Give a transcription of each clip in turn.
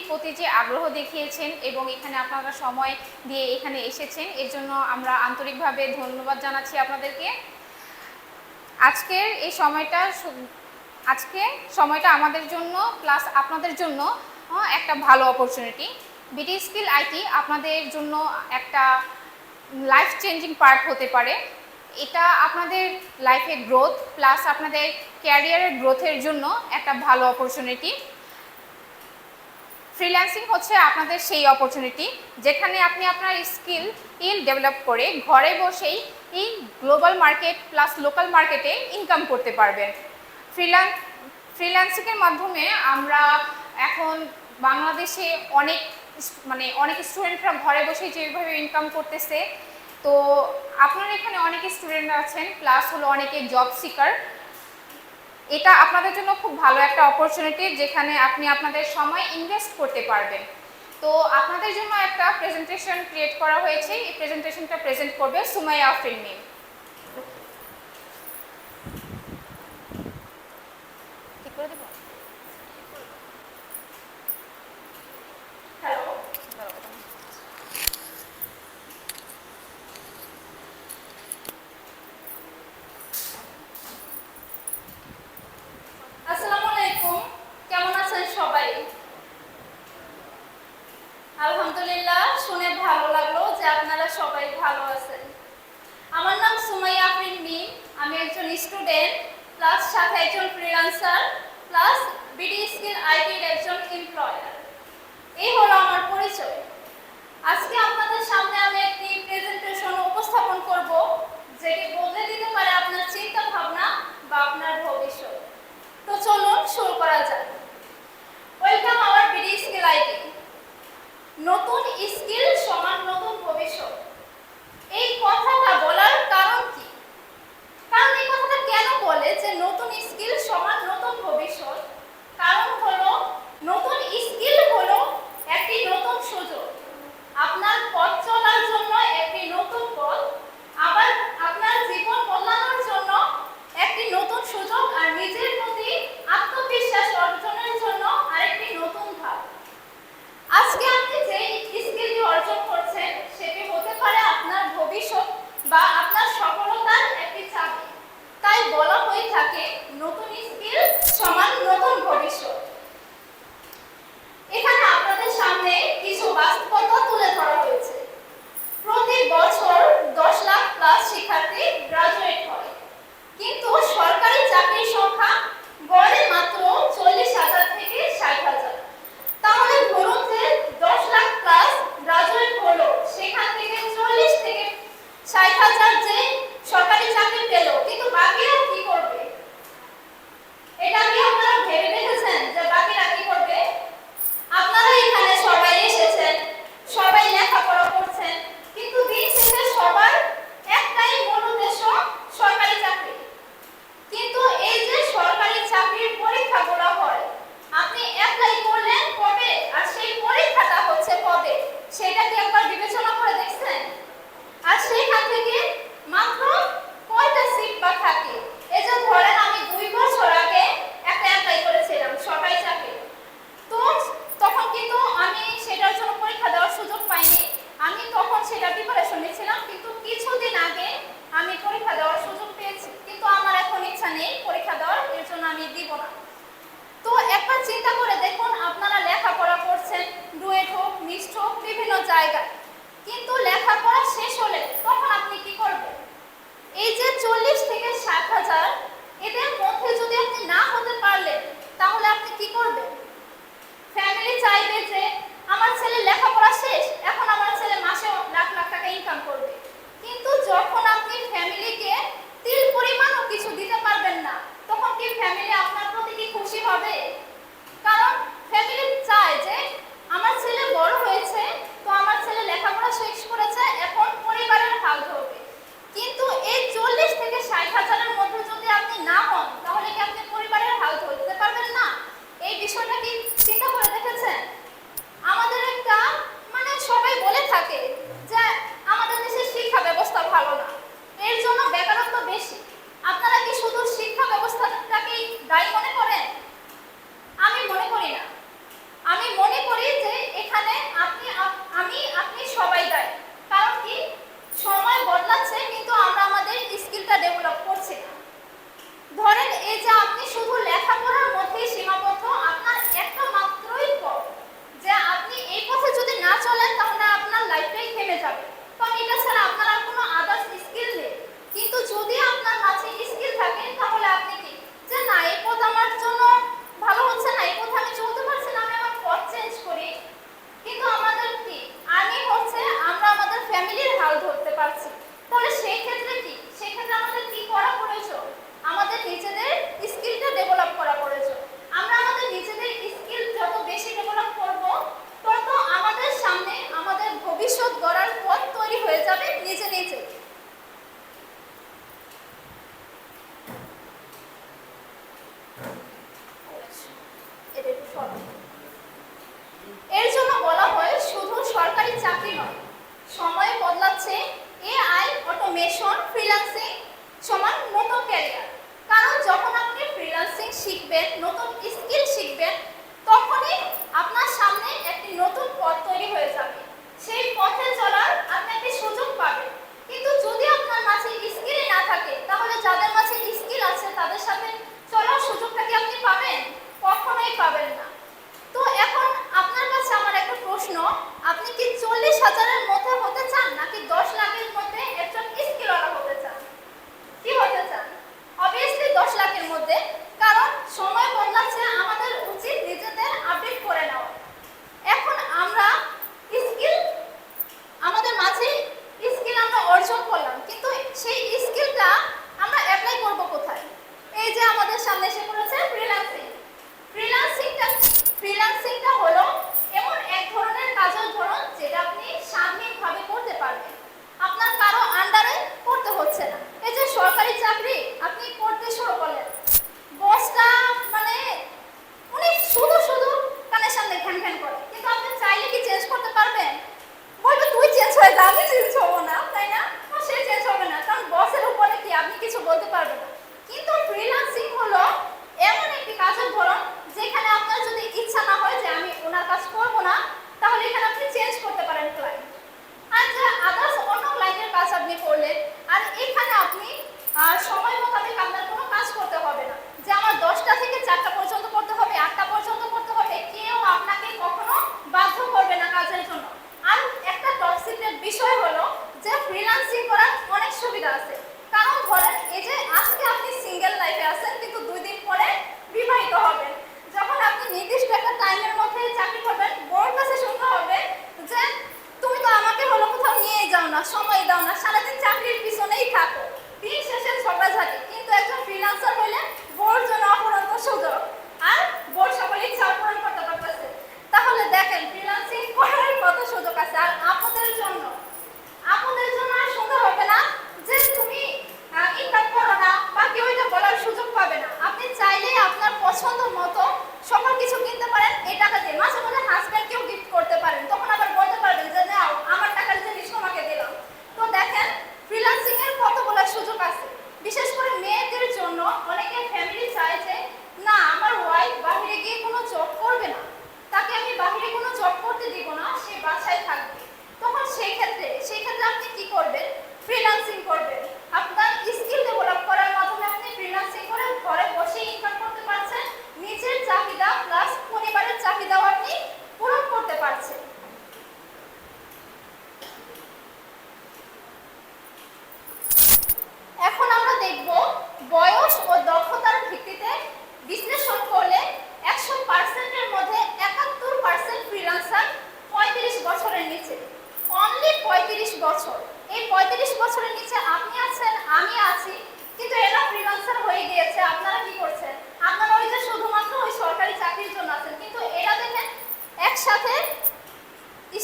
প্রতি যে আগ্রহ দেখিয়েছেন এবং এখানে আপনারা সময় দিয়ে এখানে এসেছেন, এর জন্য আমরা আন্তরিকভাবে ধন্যবাদ জানাচ্ছি আপনাদেরকে। আজকের এই সময়টা আমাদের জন্য প্লাস আপনাদের জন্য একটা ভালো অপরচুনিটি। বিডি স্কিল আইটি আপনাদের জন্য একটা লাইফ চেঞ্জিং পার্ট হতে পারে। এটা আপনাদের লাইফে গ্রোথ প্লাস আপনাদের ক্যারিয়ারের গ্রোথের জন্য একটা ভালো অপরচুনিটি। ফ্রিল্যান্সিং হচ্ছে আপনাদের সেই অপরচুনিটি যেখানে আপনি আপনার স্কিল ডেভেলপ করে ঘরে বসেই এই গ্লোবাল মার্কেট প্লাস লোকাল মার্কেটে ইনকাম করতে পারবেন। ফ্রিল্যান্সিংয়ের মাধ্যমে আমরা এখন বাংলাদেশে অনেক স্টুডেন্টরা ঘরে বসে যেভাবে ইনকাম করতেছে, তো আপনার এখানে অনেক স্টুডেন্ট আছেন প্লাস হলো অনেকে জব সিকার। এটা আপনাদের জন্য খুব ভালো একটা অপরচুনিটি যেখানে আপনি আপনাদের সময় ইনভেস্ট করতে পারবেন। তো আপনাদের জন্য একটা প্রেজেন্টেশন ক্রিয়েট করা হয়েছে। এই প্রেজেন্টেশনটা প্রেজেন্ট করবে সুমাইয়া আফরিন মিম। ঠিক করে দেব? হ্যালো, আসসালামু আলাইকুম। কেমন আছেন সবাই? আলহামদুলিল্লাহ, শুনে ভালো লাগলো যে আপনারা সবাই ভালো আছেন। আমার নাম সুমাইয়া আফরিন মিম। আমি একজন স্টুডেন্ট প্লাস সাথে একজন ফ্রিল্যান্সার প্লাস বিডি স্কিল আইটির একজন এমপ্লয়ার। এই হলো আমার পরিচয়। আজকে আপনাদের সামনে আমি একটি প্রেজেন্টেশন উপস্থাপন করব যেটি বদলে দিতে পারে আপনার চিন্তা ভাবনা বা আপনার ভবিষ্যৎ। তো চলুন শুরু করা যাক। Welcome hour BD skill IT. নতুন স্কিল সমান নতুন ভবিষ্যৎ। এই কথাটা বলার কারণ কি? কারণ এই কথাটা কেন বলে যে নতুন স্কিল সমান নতুন ভবিষ্যৎ? কারণ হলো নতুন স্কিল হলো একটি নতুন সুযোগ, আপনার পথ চলার জন্য একটি নতুন পথ, আবার আপনার জীবন বদলানোর জন্য একটি নতুন সুযোগ, আর নিজের প্রতি আত্মবিশ্বাস অর্জনের জন্য আরেকটি নতুন ধাপ। আজকে আপনি যে স্কিলটি অর্জন করছেন সেটি হতে পারে আপনার ভবিষ্যৎ বা আপনার সফলতার একটি চাবি। তাই বলা হয়ে থাকে নতুন স্কিল সমান নতুন ভবিষ্যৎ। এখানে আপনাদের সামনে কিছু বাস্তবতা তুলে ধরা হয়েছে। প্রতি বছর 10 লাখ প্লাস শিক্ষার্থী গ্রাজুয়েট হয়, কিন্তু সরকারি চাকরির সংখ্যা গড়ে মাত্র 40,000 থেকে 60,000। তাহলে ধরুন যে 10 লাখ প্লাস গ্রাজুয়েট হলো, সেখান থেকে 40 থেকে 60,000 যে সরকারি চাকরি পেল, কিন্তু বাকিরা কি করবে? এটা কি আপনারা ভেবে দেখেছেন যে বাকিরা কি করবে? আপনারা এখানে সবাই এসেছেন, সবাই লেখাপড়া করছেন, কিন্তু দিন শেষে সবার একটাই মূল উদ্দেশ্য সরকারি চাকরি। কিন্তু এই যে সরকারি চাকরির পরীক্ষাগুলো হয়, আপনি অ্যাপ্লাই করলেন কবে আর সেই পরীক্ষাটা হচ্ছে কবে, সেটা কি একবার বিবেচনা করে দেখছেন? আর সেখান থেকে মাত্র কয়টা সিট বা থাকে? এই যে ধরেন আমি 2 বছর আগে একটা অ্যাপ্লাই করেছিলাম সরকারি চাকরি, তো তখন কিন্তু আমি সেটার জন্য পরীক্ষা দেওয়ার সুযোগ পাইনি। আমি তখন সেটা প্রিপারেশন নিয়েছিলাম, কিন্তু কিছুদিন আগে আমি পরীক্ষা দেওয়ার সুযোগ পেয়েছি, কিন্তু আমার এখন ইচ্ছা নেই পরীক্ষা দেওয়ার, এর জন্য আমি দিব না। তো একবার চিন্তা করে দেখুন, আপনারা লেখাপড়া করছেন, ডুয়েট হোক, মিক্সড হোক, বিভিন্ন জায়গায়, কিন্তু লেখাপড়া শেষ হলে তখন আপনি কি করবেন? এই যে 40 থেকে 60,000 এদের মধ্যে যদি আপনি না হতে পারলেন, তাহলে আপনি কি করবেন? ফ্যামিলি চাইবে যে আমার ছেলে লেখাপড়া শেষ, এখন আমার ছেলে মাসে লাখ লাখ টাকা ইনকাম করবে, কিন্তু যখন আপনি ফ্যামিলিকে তিল পরিমাণও কিছু দিতে পারবেন না, তখন কি ফ্যামিলি আপনার প্রতি কি খুশি হবে? কারণ ফ্যামিলি চায় যে আমার ছেলে বড় হয়েছে, তো আমার ছেলে লেখা ডেভেলপ করছি না। ধরেন এই যে আপনি শুধু লেখাপড়ার মধ্যেই সীমাবদ্ধ, আপনার একটা মাত্রই পথ, যে আপনি এই পথে যদি না চলেন তাহলে আপনার লাইফটাই থেমে যাবে, কারণ এটা ছাড়া আপনার আর কোনো আদার্স স্কিল নেই। কিন্তু যদি আপনার মাঝে স্কিল থাকে তাহলে আপনি কি, যে না এই পথ আমার জন্য ভালো হচ্ছে না, এই পথে আমি চলতে পারছি না, আমি আমার পথ চেঞ্জ করি। কিন্তু আমাদের কি আর্নিং হচ্ছে, আমরা আমাদের ফ্যামিলির হাল ধরতে পারছি, তাহলে সেই ক্ষেত্রে কি, সেই ক্ষেত্রে আমাদের কি করা প্রয়োজন, আমাদের নিজেদের স্কিলটা ডেভেলপ করা প্রয়োজন। আমরা আমাদের নিজেদের স্কিল যত বেশি ডেভেলপ করব, তত আমাদের সামনে আমাদের ভবিষ্যৎ গড়ার পথ তৈরি হয়ে যাবে নিজে নিজে। এর জন্য বলা হয় শুধু সরকারি চাকরি নয়, সময় বদলাচ্ছে, এআই, অটোমেশন, ফ্রিল্যান্সিং সমান নতুন ক্যারিয়ার। কারণ যখন আপনি ফ্রিল্যান্সিং শিখবেন, নতুন স্কিল শিখবেন, তখনই আপনার সামনে একটি নতুন পথ তৈরি হয়ে যাবে, সেই পথে চলার আপনি একটি সুযোগ পাবেন। কিন্তু যদি আপনার মাঝে স্কিল না থাকে, তাহলে যাদের মাঝে স্কিল আছে তাদের সাথে চলার সুযোগটা কি আপনি পাবেন? কখনোই পাবেন না। তো এখন আপনার কাছে আমার একটা প্রশ্ন, আপনি কি 40,000-এর মধ্যে হতে চান নাকি 10 লাখের মধ্যে একজন স্কিলওয়ালা হতে চান? কি হতে চান? অবভিয়াসলি 10 লাখের মধ্যে, কারণ সময় বদলাচ্ছে, আমাদের উচিত নিজেদের আপডেট করে নেওয়া। এখন আমরা স্কিল, আমাদের মাঝে স্কিল আমরা অর্জন করলাম, কিন্তু সেই স্কিলটা আমরা অ্যাপ্লাই করব কোথায়? এই যে আমাদের সামনে এসে পড়েছে ফ্রিল্যান্সিং। ফ্রিল্যান্সিংটা হলো এমন এক ধরনের কাজের ধরন যেটা আপনি স্বাধীনভাবে করতে পারবেন, আপনার কারো আন্ডারে করতে হচ্ছে না। এই যে সরকারি চাকরি আপনি করতে শুরু করলেন, বসটা মানে উনি শুধু শুধু কানের সামনে ঘ্যান ঘ্যান করে, কিন্তু আপনি চাইলে কি চেঞ্জ করতে পারবেন? বলবে তুই চেঞ্জ হয়ে যা, আমি চেঞ্জ হবো না, তাই না? সে চেঞ্জ হবে না, কারণ বসের উপরে কি আপনি কিছু বলতে পারবেন না। কিন্তু ফ্রিল্যান্সিং হলো এমন একটি কাজের ধরন যেখানে আপনার যদি ইচ্ছা না হয় যে আমি ওনার কাজ করবো না, তাহলে এখানে আপনি চেঞ্জ করতে পারেন ক্লায়েন্ট, আর যে আদার্স অন্য ক্লায়েন্টের কাজ আপনি করলেন। আর এখানে আপনি সময় মোতাবেক আপনার কোনো কাজ করতে হবে না, যে আমার 10টা থেকে 4টা পর্যন্ত করতে হবে, 8টা পর্যন্ত করতে হবে, কেউ আপনাকে কখনো বাধ্য করবে না কাজের জন্য। আর একটা টপ সিক্রেট বিষয় হলো যে ফ্রিল্যান্সিং করার অনেক সুবিধা আছে। কারণ ধরেন এই যে আজকে আপনি সিঙ্গেল লাইফে আছেন, কিন্তু 2 দিন পরে বিবাহিত হবেন। যখন আপনি নির্দিষ্ট একটা টাইমের মধ্যে চাকরি করবেন, বউর কাছে শুনতে হবে যে তুমি তো আমাকে হলো কোথাও নিয়েই যাও না, সময় দাও না, সারাদিন চাকরির পিছনেই থাকো, দিন শেষে ঝগড়াঝাটি। কিন্তু একজন ফ্রিল্যান্সার হলে বউর জন্য অপরন্ত সুযোগ, আর বউর সকল ইচ্ছা পূরণ করতে পারতেছে। তাহলে দেখেন ফ্রিল্যান্সিং করার কত সুযোগ আছে। আর আপনাদের জন্য আর সুন্দর হবে না যে তুমি ইনকাম করো না, বা কেউ এটা বলার সুযোগ পাবে না। আপনি চাইলেই আপনার পছন্দ মতো সকল কিছু কিনতে পারেন এই টাকা দিয়ে। মাঝে মাঝে হাজব্যান্ডকেও গিফট করতে পারেন, তখন আবার বলতে পারবেন যে নাও আমার টাকার জিনিস তোমাকে দিলাম। তো দেখেন ফ্রিল্যান্সিং এর কতগুলো সুযোগ আছে। বিশেষ করে মেয়েদের জন্য অনেকে ফ্যামিলি চায় যে না আমার ওয়াইফ বাইরে গিয়ে কোনো জব করবে না, তাকে আমি বাইরে কোনো জব করতে দিব না, সে বাসায় থাকবে। তখন সেই ক্ষেত্রে আপনি কি করবেন? ফ্রিল্যান্সিং করবেন। আপনার স্কিল ডেভেলপ করার মাধ্যমে আপনি ফ্রিল্যান্সিং করে ঘরে বসে ইনকাম করতে পারছেন, নিজের চাহিদা প্লাস পরিবারের চাহিদাও আপনি পূরণ করতে পারছেন। এখন আমরা দেখব বয়স ও দক্ষতার ভিত্তিতে বিশ্লেষণ করলে 100%-এর মধ্যে 71% ফ্রিল্যান্সার 35 বছরের নিচে। অনলি 35 বছর। এই 35 বছরের নিচে আপনি আছেন, আমি আছি, কিন্তু এরা ফ্রিল্যান্সার হয়ে গিয়েছে। আপনারা কি করছেন? আপনারা ওই যে শুধুমাত্র ওই সরকারি চাকরির জন্য আছেন, কিন্তু এরা দেখেন একসাথে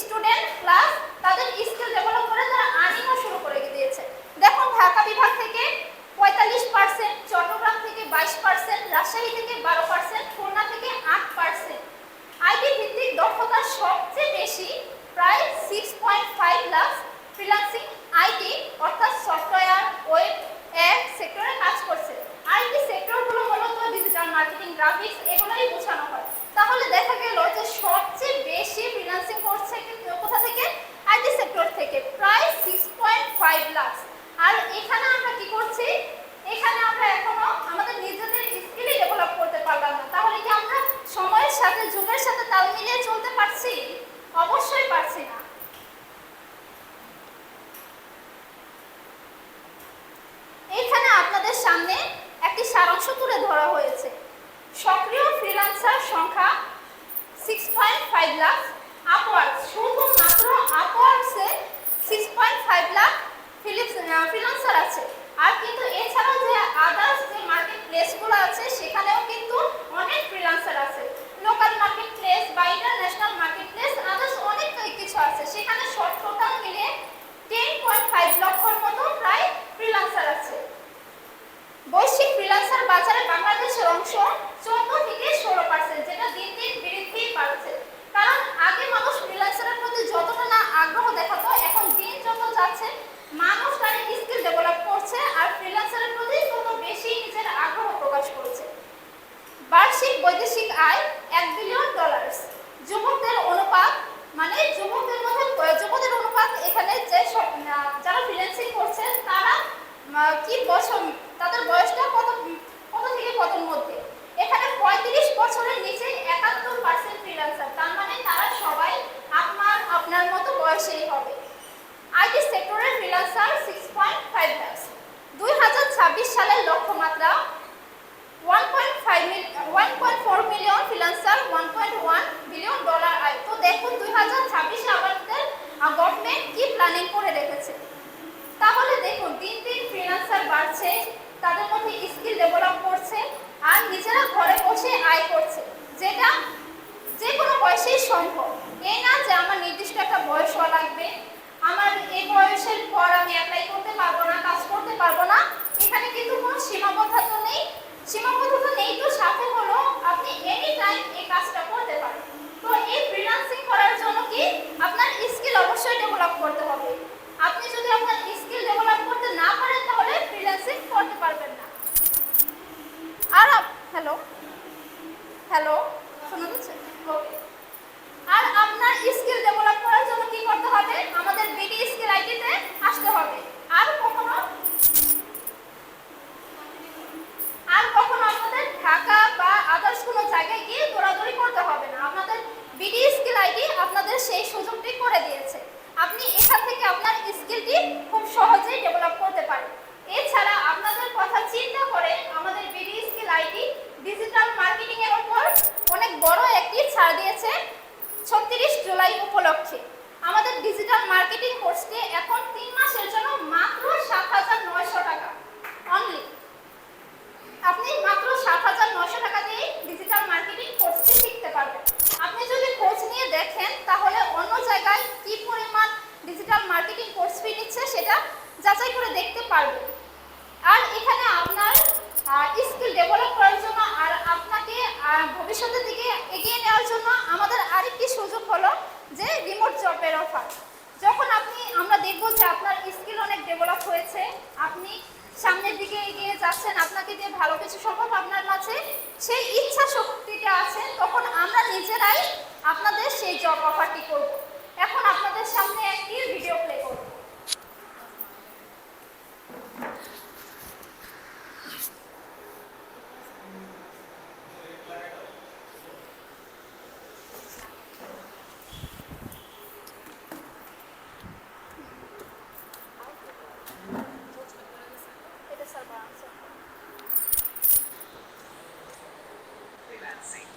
স্টুডেন্ট প্লাস তাদের স্কিল ডেভেলপ করে তারা আর্নিংও শুরু করে দিয়েছে। দেখুন ঢাকা বিভাগ থেকে 45%, চট্টগ্রাম থেকে 22%, রাজশাহী থেকে 12%, খুলনা থেকে 8%। আইটি ভিত্তিক দক্ষতা সবচেয়ে বেশি, প্রায় 6.5 লাখ ফ্রিল্যান্সিং আইটি অর্থাৎ সফটওয়্যার, ওয়েব, অ্যাপ সেক্টরে কাজ করছে। আইটি সেক্টরগুলো মূলত ডিজিটাল মার্কেটিং, গ্রাফিক্স এগুলোই বোঝানো হয়। তাহলে দেখা গেল যে সবচেয়ে বেশি ফ্রিল্যান্সিং করছে কোথা থেকে? আইটি সেক্টর থেকে, প্রায় সামনে একটি সারাংশ তুলে ধরা হয়েছে। সক্রিয় ফ্রিল্যান্সার সংখ্যা 6.5 লাখ, আপওয়ার্কস শুধুমাত্র আপওয়ার্কসে 6.5 লাখ ফ্রিল্যান্সার আছে। আর কিন্তু এছাড়াও যে আদার্স যে মার্কেট প্লেসগুলো আছে সেখানেও কিন্তু অনেক ফ্রিল্যান্সার আছে। লোকাল মার্কেট প্লেস বা ইন্টারন্যাশনাল মার্কেট প্লেস আদার্স অনেক কিছু আছে, সেখানে সব টোটাল মিলে 10.5 লক্ষর মতো প্রায় ফ্রিল্যান্সার আছে। বৈশ্বিক ফ্রিল্যান্সার বাজারে বাংলাদেশের অংশ 14 থেকে 16%, যেটা দিন দিন বৃদ্ধি পাচ্ছে। কারণ আগে মানুষ ফ্রিল্যান্সারের প্রতি যতটা না আগ্রহ দেখাতো, এখন দিন যত যাচ্ছে মানুষ তার স্কিল ডেভেলপ করছে আর ফ্রিল্যান্সারের প্রতি তত বেশি নিজের আগ্রহ প্রকাশ করছে। বার্ষিক বৈদেশিক আয় $1 বিলিয়ন। যুবকদের অনুপাত, মানে যুবকদের অনুপাত এখানে যে যারা ফ্রিল্যান্সিং করছেন তারা কি বছর, তাদের বয়সটা কত থেকে কতর মধ্যে। এখানে 35 বছরের নিচে 71% ফ্রিল্যান্সার, তার মানে তারা সবাই আপনার মতো বয়সেই হবে। আইটি সেক্টরের ফ্রিল্যান্সার 6.5 লাখ। 2026 সালের লক্ষ্যমাত্রা 1.4 মিলিয়ন ফ্রিল্যান্সার, $1.1 বিলিয়ন আয়। তো দেখুন 2026 আমাদের গভর্নমেন্ট কি প্ল্যানিং করে রেখেছে। তাহলে দেখুন দিন দিন ফ্রিল্যান্সার বাড়ছে, তাদের মধ্যে স্কিল ডেভেলপ করছে আর নিজেরা ঘরে বসে আয় করছে, যেটা যে কোনো বয়সেই সম্ভব। এই না যে আমার নির্দিষ্ট একটা বয়স হওয়া লাগবে, আমার এই বয়সের পর আমি অ্যাপ্লাই করতে পারবো না, কাজ করতে পারবো না। এখানে কিন্তু কোনো সীমাবদ্ধতা নেই। তো সাথে হলো আপনি এনি টাইম এই কাজটা করতে পারেন। তো এই ফ্রিল্যান্সিং করার জন্য কি আপনার স্কিল অবশ্যই ডেভেলপ করতে হবে। আপনি যদি আপনার স্কিল ডেভেলপ করতে না পারেন তাহলে ফ্রিল্যান্সিং করতে পারবেন না। আর হ্যালো শোনা যাচ্ছে? ওকে। আর আপনার স্কিল ডেভেলপ করার জন্য কি করতে হবে? আমাদের বিডি স্কিল আইটিতে আসতে হবে। আর কখনো আপনাদের ঢাকা বা আদার্স কোনো জায়গায় গিয়ে দৌড়াদৌড়ি করতে হবে না। আপনাদের বিডি স্কিল আইটি আপনাদের সেই সুযোগটি করে দিয়েছে। আপনি এখান থেকে আপনার স্কিলটি খুব সহজেই ডেভেলপ করতে পারেন। এছাড়া আপনাদের কথা চিন্তা করে আমাদের BD skill IT digital marketing এর উপর অনেক বড় একটি ছাড় দিয়েছে 36 জুলাই উপলক্ষে। আমাদের ডিজিটাল মার্কেটিং কোর্সটি এখন 3 মাসের জন্য মাত্র 7,900 টাকা অনলি। আপনি মাত্র 7,900 টাকা দিয়ে ডিজিটাল মার্কেটিং কোর্সটি শিখতে পারবেন। আপনি যদি কোর্স নিয়ে দেখেন তাহলে অন্য জায়গায় কি পরিমাণ ডিজিটাল মার্কেটিং কোর্স ফি নিচ্ছে সেটা যাচাই করে দেখতে পারবেন। আর এখানে আপনার স্কিল ডেভেলপ করার জন্য আর আপনাকে ভবিষ্যতের দিকে এগিয়ে নেওয়ার জন্য আমাদের আরেকটি সুযোগ হলো যে রিমোট জবের অফার। যখন আমরা দেখব যে আপনার স্কিল অনেক ডেভেলপ হয়েছে, আপনি সামনের দিকে এগিয়ে যাচ্ছেন, আপনাকে দিয়ে ভালো কিছু সম্ভব, আপনার মাঝে সেই ইচ্ছা শক্তিটা আছে, তখন আমরা নিজেরাই আপনাদের সেই জব অফারটি করব। এখন আপনাদের সামনে একটি ভিডিও প্লে করব।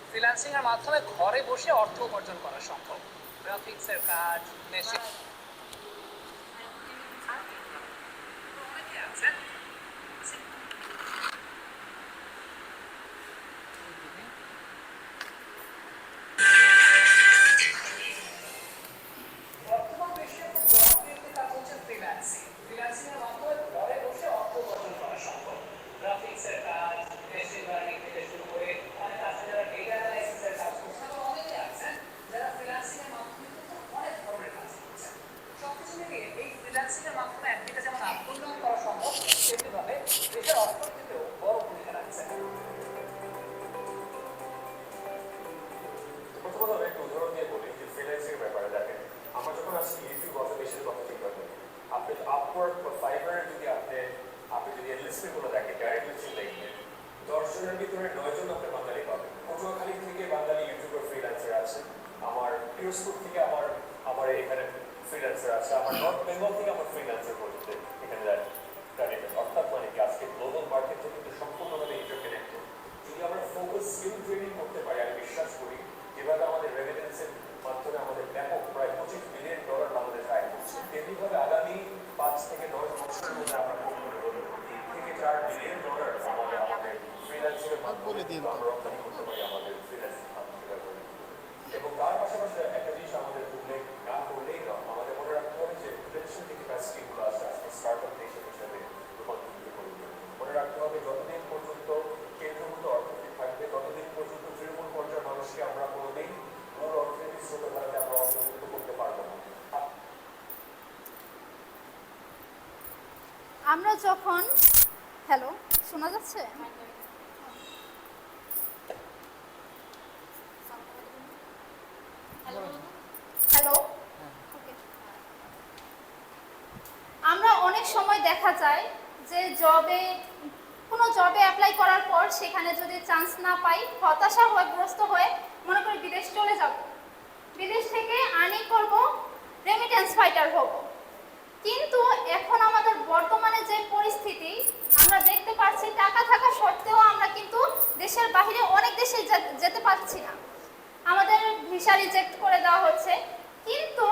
ফ্রিল্যান্সিং এর মাধ্যমে ঘরে বসে অর্থ উপার্জন করা সম্ভব। গ্রাফিক্সের কাজ, মেশিন বর্তমান বিশ্বে খুব জনপ্রিয় একটি কাজ হচ্ছে ফ্রিল্যান্সিং। ফ্রিল্যান্সিং এর মাধ্যমে ঘরে বসে অর্থ উপার্জন করা সম্ভব। গ্রাফিক্সের কাজ, মেশিন লার্নিং থেকে শুরু করে অনেক আছে যারা ডেটা অ্যানালাইসিসের কাজ করছেন, আবার অনেকে আছেন যারা ফ্রিল্যান্সিং এর মাধ্যমে অনেক ধরনের কাজ করছেন। সবকিছু মিলিয়ে এই ফ্রিল্যান্সিং এর মাধ্যমে একদিকে যেমন আত্মোন্নয়ন করা সম্ভব, তেমনিভাবে দেশের অর্থনীতিতেও বড় ভূমিকা রাখছে। প্রথমত আমি একটা উদাহরণ দিয়ে বলি যে ফ্রিল্যান্সিং এর ব্যাপারে দেখেন, আমরা যখন আসছি ইউটিউব অটোমেশনের কথা চিন্তা করি, আপনি আপওয়ার্ক বা ফাইবারের যদি আপনি যদি এনলিস্টমেন্টগুলো দেখেন, ডাইরেক্ট লিস্টিং দেখবেন, 10 জনের ভিতরে 9 জন আপনি বাঙালি পাবেন। পটুয়াখালী থেকে বাঙালি ইউটিউবার ফ্রিল্যান্সার আছে, আমার পিরোজপুর থেকে আমার এখানে ফ্রিল্যান্সার আছে, আমার নর্থ বেঙ্গল থেকে আমার ফ্রিল্যান্সার বলতে এখানে জানি। অর্থাৎ মানে কি আজকে গ্লোবাল মার্কেট তুলে দিন তো। আমরা রপ্তানি করতে পারি আমাদের ফ্রিল্যান্সিং খাতকে ব্যবহার করে। এবং তার পাশাপাশি একটা জিনিস আমাদের উল্লেখ না করলেই নয়, আমাদের মনে রাখতে হবে যে প্রোটেকশন যে ক্যাপাসিটিগুলো আছে আজকে স্টার্টআপ দেশ হিসেবে রূপান্তরিত করবে। মনে রাখতে হবে যতদিন পর্যন্ত কেন্দ্রভূত অর্থনীতি থাকবে ততদিন পর্যন্ত তৃণমূল পর্যায়ের মানুষকে আমরা কোনোদিন মূল অর্থনীতির স্রোতধারাতে আমরা অন্তর্ভুক্ত করতে পারবো না। আমরা যখন হ্যালো শোনা যাচ্ছে? হ্যালো, ওকে। আমরা অনেক সময় দেখা যায় যে কোনো জবে অ্যাপ্লাই করার পর সেখানে যদি চান্স না পাই, হতাশা গ্রস্ত হয়ে মনে করি বিদেশ চলে যাব, বিদেশ থেকে আর্নিং করব, রেমিটেন্স ফাইটার হব। কিন্তু এখন আমাদের বর্তমানে যে পরিস্থিতি আমরা দেখতে পাচ্ছি, টাকা থাকা সত্ত্বেও আমরা কিন্তু দেশের বাইরে অনেক দেশে যেতে পারছি না, আমাদের ভিসা রিজেক্ট করে দেওয়া হচ্ছে। কিন্তু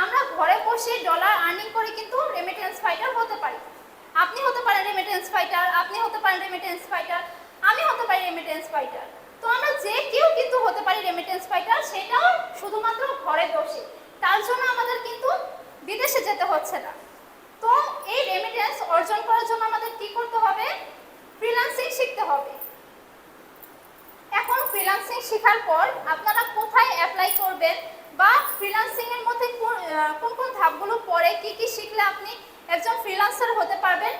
আমরা ঘরে বসে ডলার আর্নিং করে কিন্তু রেমিটেন্স ফাইটার হতে পারি। আপনি হতে পারেন রেমিটেন্স ফাইটার, আপনি হতে পারেন রেমিটেন্স ফাইটার, আমি হতে পারি রেমিটেন্স ফাইটার। তো আমরা যে কেউ কিন্তু হতে পারি রেমিটেন্স ফাইটার, সেটাও শুধুমাত্র ঘরে বসে। তার জন্য আমাদের কিন্তু বিদেশে যেতে হচ্ছে না। তো এই রেমিটেন্স অর্জন করার জন্য আমাদের কি করতে হবে? ফ্রিল্যান্সিং শিখতে হবে। এখন ফ্রিল্যান্সিং শেখার পর আপনারা কোথায় অ্যাপ্লাই করবেন বা ফ্রিল্যান্সিং এর মধ্যে কোন কোন ধাপগুলো পড়ে কি কি শিখলে আপনি একজন ফ্রিল্যান্সার হতে পারবেন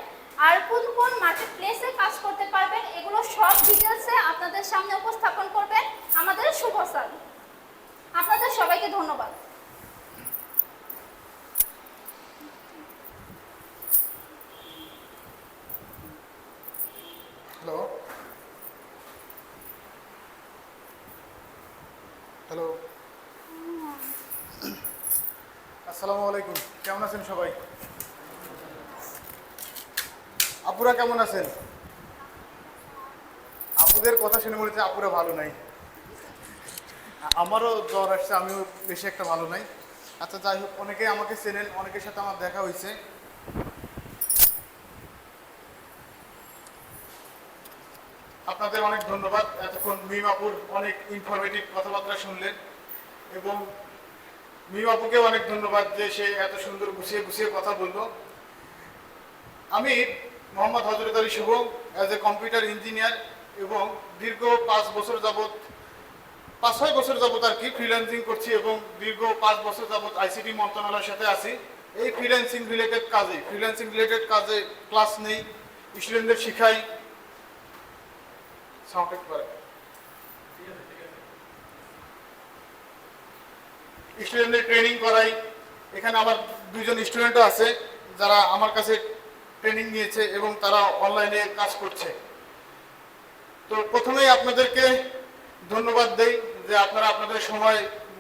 আর কোন কোন মার্কেট প্লেসে কাজ করতে পারবেন, এগুলো সব ডিটেলসে আপনাদের সামনে উপস্থাপন করবেন আমাদের শুভ স্যার। আপনাদের সবাইকে ধন্যবাদ। হ্যালো হ্যালো, আসসালামু আলাইকুম। কেমন আছেন সবাই? আপুরা কেমন আছেন? আপুদের কথা শুনে মনে হচ্ছে আপুরা ভালো নাই। আমারও জ্বর আসছে, আমিও বেশি একটা ভালো নাই। আচ্ছা যাই হোক, অনেকেই আমাকে চেনেন, অনেকের সাথে আমার দেখা হয়েছে। আপনাদের অনেক ধন্যবাদ, এতক্ষণ মিম আপুর অনেক ইনফরমেটিভ কথাবার্তা শুনলেন। এবং মিম আপুকে অনেক ধন্যবাদ যে সে এত সুন্দর গুছিয়ে গুছিয়ে কথা বললো। আমি মোহাম্মদ হযরত আলী শুভ, অ্যাজ এ কম্পিউটার ইঞ্জিনিয়ার, এবং দীর্ঘ 5 বছর যাবত আর কি ফ্রিল্যান্সিং করছি, এবং দীর্ঘ 5 বছর যাবত আইসিটি মন্ত্রণালয়ের সাথে আছি। এই ফ্রিল্যান্সিং রিলেটেড কাজে ক্লাস নেই, স্টুডেন্টদের শিখাই, স্টুডেন্টদের ট্রেনিং করাই। এখানে আমার 2জন স্টুডেন্টও আছে যারা আমার কাছে ট্রেনিং নিয়েছে এবং তারা অনলাইনে কাজ করছে। তো প্রথমেই আপনাদেরকে ধন্যবাদ দেই যে আপনারা আপনাদের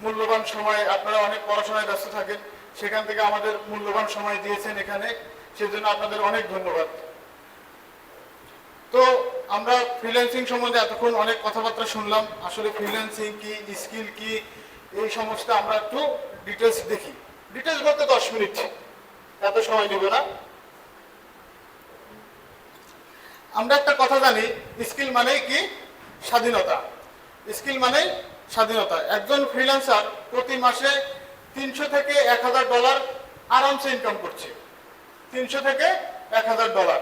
মূল্যবান সময়, আপনারা অনেক পড়াশোনায় ব্যস্ত থাকেন, সেখান থেকে আমাদের মূল্যবান সময় দিয়েছেন এখানে, সেজন্য আপনাদের অনেক ধন্যবাদ। তো আমরা ফ্রিল্যান্সিং সম্বন্ধে এতক্ষণ অনেক কথাবার্তা শুনলাম। আসলে ফ্রিল্যান্সিং কি, স্কিল কি, এই সমস্ত আমরা একটু ডিটেলস দেখি। ডিটেলস বলতে 10 মিনিট, এত সময় নেব না। আমরা একটা কথা জানি, স্কিল মানেই কি? স্বাধীনতা। স্কিল মানেই স্বাধীনতা। একজন ফ্রিল্যান্সার প্রতি মাসে 300 থেকে 1000 ডলার আরামসে ইনকাম করছে। 300 থেকে 1000 ডলার,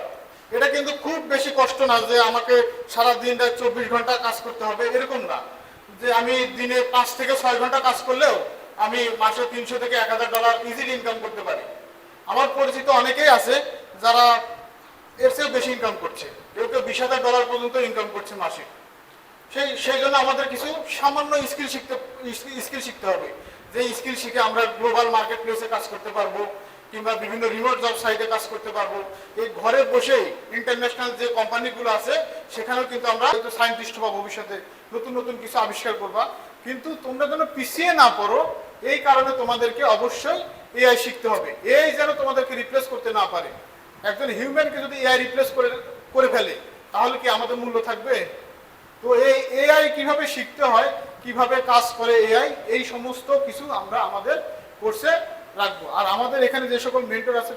এটা কিন্তু খুব বেশি কষ্ট না যে আমাকে সারা দিন 24 ঘন্টা কাজ করতে হবে, এরকম না। যে আমি দিনে 5 থেকে 6 ঘন্টা কাজ করলেও আমি মাসে 300 থেকে 1000 ডলার ইজিলি ইনকাম করতে পারি। আমার পরিচিত অনেকেই আছে যারা এর চেয়েও বেশি ইনকাম করছে, কেউ 20,000 ডলার পর্যন্ত ইনকাম করছে মাসে। সেই জন্য আমাদের কিছু সামান্য স্কিল শিখতে হবে, যে স্কিল শিখে আমরা গ্লোবাল মার্কেট প্লেসে কাজ করতে পারবো, কিংবা বিভিন্ন রিমোট জব সাইটে কাজ করতে পারবো। এই ঘরে বসেই ইন্টারন্যাশনাল যে কোম্পানিগুলো আছে সেখানেও কিন্তু আমরা সায়েন্টিস্ট হবো, ভবিষ্যতে নতুন নতুন কিছু আবিষ্কার করবা। কিন্তু তোমরা যেন পিছিয়ে না পড়ো, এই কারণে তোমাদেরকে অবশ্যই এআই শিখতে হবে। এআই যেন তোমাদেরকে রিপ্লেস করতে না পারে। একজন হিউম্যানকে যদি এআই রিপ্লেস করে ফেলে তাহলে কি আমাদের মূল্য থাকবে? তো এই এআই কিভাবে শিখতে হয়, কিভাবে কাজ করে এআই, এই সমস্ত কিছু আমরা আমাদের কোর্সে রাখবো। আর আমাদের এখানে যে সকল মেন্টর আছে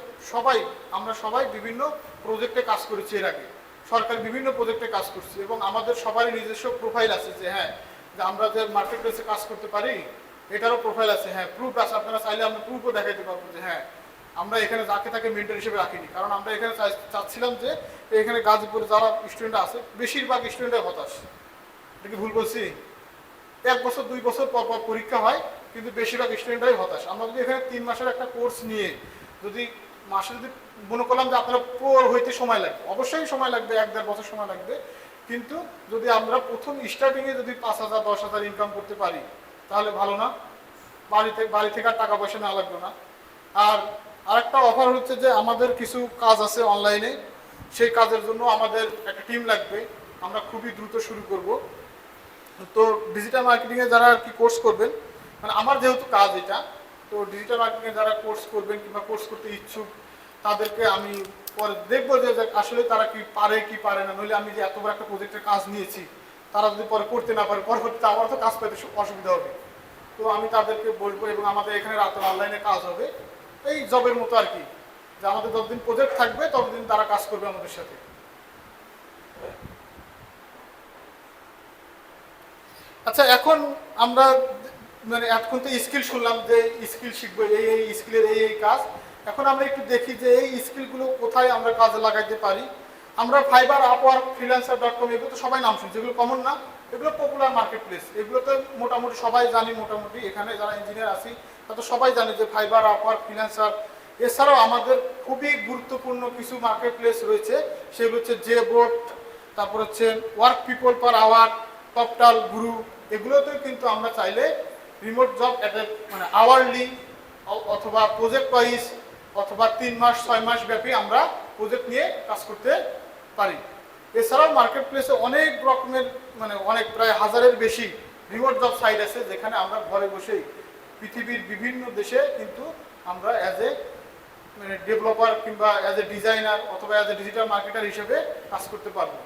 আমরা সবাই বিভিন্ন প্রজেক্টে কাজ করেছি এর আগে। সরকার বিভিন্ন প্রজেক্টে কাজ করছি এবং আমাদের সবারই নিজস্ব প্রোফাইল আছে যে হ্যাঁ যে আমরা যে মার্কেট প্লেসে কাজ করতে পারি এটারও প্রোফাইল আছে, হ্যাঁ প্রুফ আছে, আপনারা চাইলে আমরা প্রুফও দেখাইতে পারবো যে হ্যাঁ আমরা এখানে যাকে তাকে মেন্টর হিসেবে রাখিনি, কারণ আমরা এখানে চাচ্ছিলাম যে এখানে গাজীপুরে যারা স্টুডেন্ট আছে বেশিরভাগ স্টুডেন্টের হতাশ। এটা কি ভুল বলছি? 1 বছর 2 বছর পর পর পরীক্ষা হয় কিন্তু বেশিরভাগ স্টুডেন্টরাই হতাশ। আমরা যদি এখানে 3 মাসের একটা কোর্স নিয়ে যদি মাসে যদি মনে করলাম যে আপনারা প্রো হইতে সময় লাগবে, অবশ্যই সময় লাগবে, 1-1.5 বছর সময় লাগবে, কিন্তু যদি আমরা প্রথম স্টার্টিংয়ে যদি 5,000 10,000 ইনকাম করতে পারি তাহলে ভালো না? বাড়ি থেকে আর টাকা পয়সা না লাগবে না। আর আরেকটা অফার হচ্ছে যে আমাদের কিছু কাজ আছে অনলাইনে, সেই কাজের জন্য আমাদের একটা টিম লাগবে, আমরা খুবই দ্রুত শুরু করব। তো ডিজিটাল মার্কেটিংয়ে যারা আর কি কোর্স করবেন, মানে আমার যেহেতু কাজ এটা, তো ডিজিটাল মার্কেটিংয়ে যারা কোর্স করবেন কিংবা কোর্স করতে ইচ্ছুক তাদেরকে আমি পরে দেখবো যে আসলে তারা কি পারে কি পারে না, নইলে আমি যে এত বড় একটা প্রজেক্টের কাজ নিয়েছি তারা যদি পরে করতে না পারে পরবর্তীতে আমার তো কাজ পেতে অসুবিধা হবে। তো আমি তাদেরকে বলবো এবং আমাদের এখানে রাতে অনলাইনে কাজ হবে, এই জবের মতো আর কি, যে আমাদের যতদিন প্রজেক্ট থাকবে ততদিন তারা কাজ করবে আমাদের সাথে। আচ্ছা, এখন আমরা মানে এখন তো স্কিল শুনলাম যে স্কিল শিখবো, এই স্কিলের এই কাজ। এখন আমরা একটু দেখি যে এই স্কিলগুলো কোথায় আমরা কাজে লাগাইতে পারি। আমরা ফাইবার, আপওয়ার্ক, freelancer.com এগুলো তো সবাই নাম শুনছি, এগুলো কমন না, এগুলো পপুলার মার্কেট প্লেস, এগুলো তো মোটামুটি সবাই জানি, মোটামুটি এখানে যারা ইঞ্জিনিয়ার আছি তা তো সবাই জানে যে ফাইবার, আপওয়ার্ক, ফ্রিল্যান্সার। এছাড়াও আমাদের খুবই গুরুত্বপূর্ণ কিছু মার্কেট প্লেস রয়েছে, সেগুলো হচ্ছে জেবোট, তারপর হচ্ছে ওয়ার্ক পিপল পার আওয়ার, টপটাল, গুরু, এগুলোতেও কিন্তু আমরা চাইলে রিমোট জব মানে আওয়ারলি অথবা প্রজেক্ট ওয়াইজ অথবা 3 মাস 6 মাস ব্যাপী আমরা প্রজেক্ট নিয়ে কাজ করতে পারি। এছাড়াও মার্কেট প্লেসে অনেক রকমের মানে অনেক প্রায় 1000-এর বেশি রিমোট জব সাইট আছে, যেখানে আমরা ঘরে বসেই পৃথিবীর বিভিন্ন দেশে কিন্তু আমরা অ্যাজ এ মানে ডেভেলপার কিংবা অ্যাজ এ ডিজাইনার অথবা অ্যাজ এ ডিজিটাল মার্কেটার হিসেবে কাজ করতে পারবো।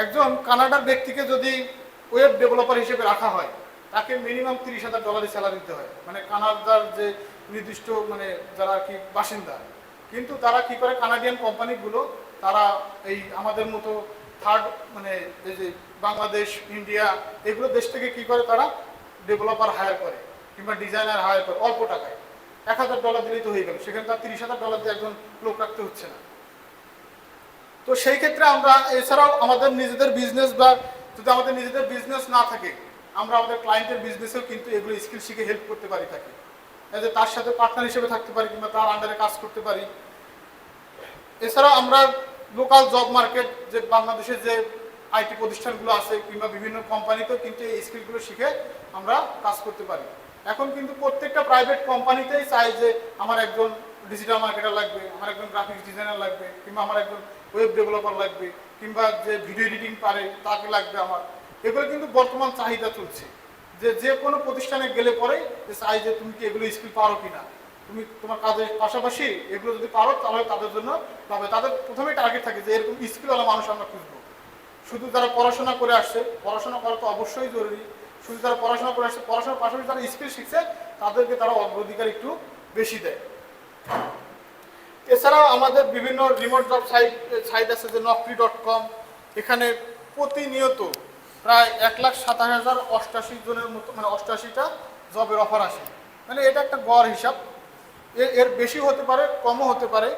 একজন কানাডার ব্যক্তিকে যদি ওয়েব ডেভেলপার হিসেবে রাখা হয় তাকে মিনিমাম $30,000 স্যালারি দিতে হয়, মানে কানাডার যে নির্দিষ্ট মানে যারা আর কি বাসিন্দা। কিন্তু তারা কি করে, কানাডিয়ান কোম্পানিগুলো তারা এই আমাদের মতো থার্ড মানে এই যে বাংলাদেশ, ইন্ডিয়া এগুলো দেশ থেকে কি করে, তারা ডেভেলপার হায়ার করে কিংবা ডিজাইনার হায়ার করে অল্প টাকায়। $1,000 দিলেই তো হয়ে গেল, সেখানে তার $30,000 দিয়ে একজন লোক রাখতে হচ্ছে না। তো সেই ক্ষেত্রে আমরা এছাড়াও আমাদের নিজেদের বিজনেস বা যদি আমাদের নিজেদের বিজনেস না থাকে আমরা আমাদের ক্লায়েন্টের বিজনেসেও কিন্তু এগুলো স্কিল শিখে হেল্প করতে পারি থাকি, যে তার সাথে পার্টনার হিসেবে থাকতে পারি কিংবা তার আন্ডারে কাজ করতে পারি। এছাড়াও আমরা লোকাল জব মার্কেট যে বাংলাদেশের যে আইটি প্রতিষ্ঠানগুলো আছে কিংবা বিভিন্ন কোম্পানিতেও কিন্তু এই স্কিলগুলো শিখে আমরা কাজ করতে পারি। এখন কিন্তু প্রত্যেকটা প্রাইভেট কোম্পানিতেই চাই যে আমার একজন ডিজিটাল মার্কেটার লাগবে, আমার একজন গ্রাফিক্স ডিজাইনার লাগবে, কিংবা আমার একজন ওয়েব ডেভেলপার লাগবে, কিংবা যে ভিডিও এডিটিং পারে তাকে লাগবে আমার। এগুলো কিন্তু বর্তমান চাহিদা চলছে, যে কোনো প্রতিষ্ঠানে গেলে পরে যে চাই যে তুমি কি এগুলো স্কিল পারো কিনা, তুমি তোমার কাজের পাশাপাশি এগুলো যদি পারো তাহলে তাদের জন্য পাবে। তাদের প্রথমেই টার্গেট থাকে যে এরকম স্কিলওয়ালা মানুষ আমরা খুঁজবো। শুধু যারা পড়াশোনা করে আসছে, পড়াশোনা করা তো অবশ্যই জরুরি, শুধু যারা পড়াশোনা করে আসছে পড়াশোনার পাশাপাশি যারা স্কিল শিখছে তাদেরকে তারা অগ্রাধিকার একটু বেশি দেয়। এছাড়াও আমাদের বিভিন্ন রিমোট জব সাইট আছে যে naukri.com, এখানে প্রতিনিয়ত প্রায় 1,27,088 জনের মতো মানে 88টা জবের অফার আসে, মানে এটা একটা গড় হিসাব, এর বেশি হতে পারে কমও হতে পারে।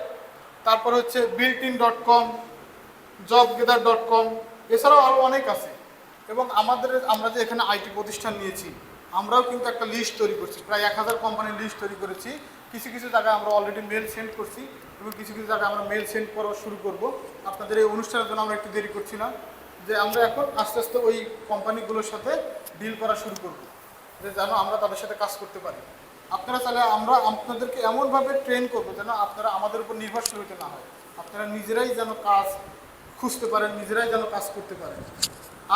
তারপর হচ্ছে builtin.com, jobgather.com, এছাড়াও আরও অনেক আছে। এবং আমরা যে এখানে আইটি প্রতিষ্ঠান নিয়েছি আমরাও কিন্তু একটা লিস্ট তৈরি করছি, প্রায় 1000 কোম্পানির লিস্ট তৈরি করেছি। কিছু কিছু জায়গায় আমরা অলরেডি মেল সেন্ড করছি এবং কিছু কিছু জায়গায় আমরা মেল সেন্ড করা শুরু করব। আপনাদের এই অনুষ্ঠানের জন্য আমরা একটু দেরি করছি না, যে আমরা এখন আস্তে আস্তে ওই কোম্পানিগুলোর সাথে ডিল করা শুরু করব, যে যেন আমরা তাদের সাথে কাজ করতে পারি। আপনারা চাইলে আমরা আপনাদেরকে এমনভাবে ট্রেন করবো যেন আপনারা আমাদের উপর নির্ভরশীল হতে না হয়, আপনারা নিজেরাই যেন কাজ খুঁজতে পারেন, নিজেরাই যেন কাজ করতে পারেন।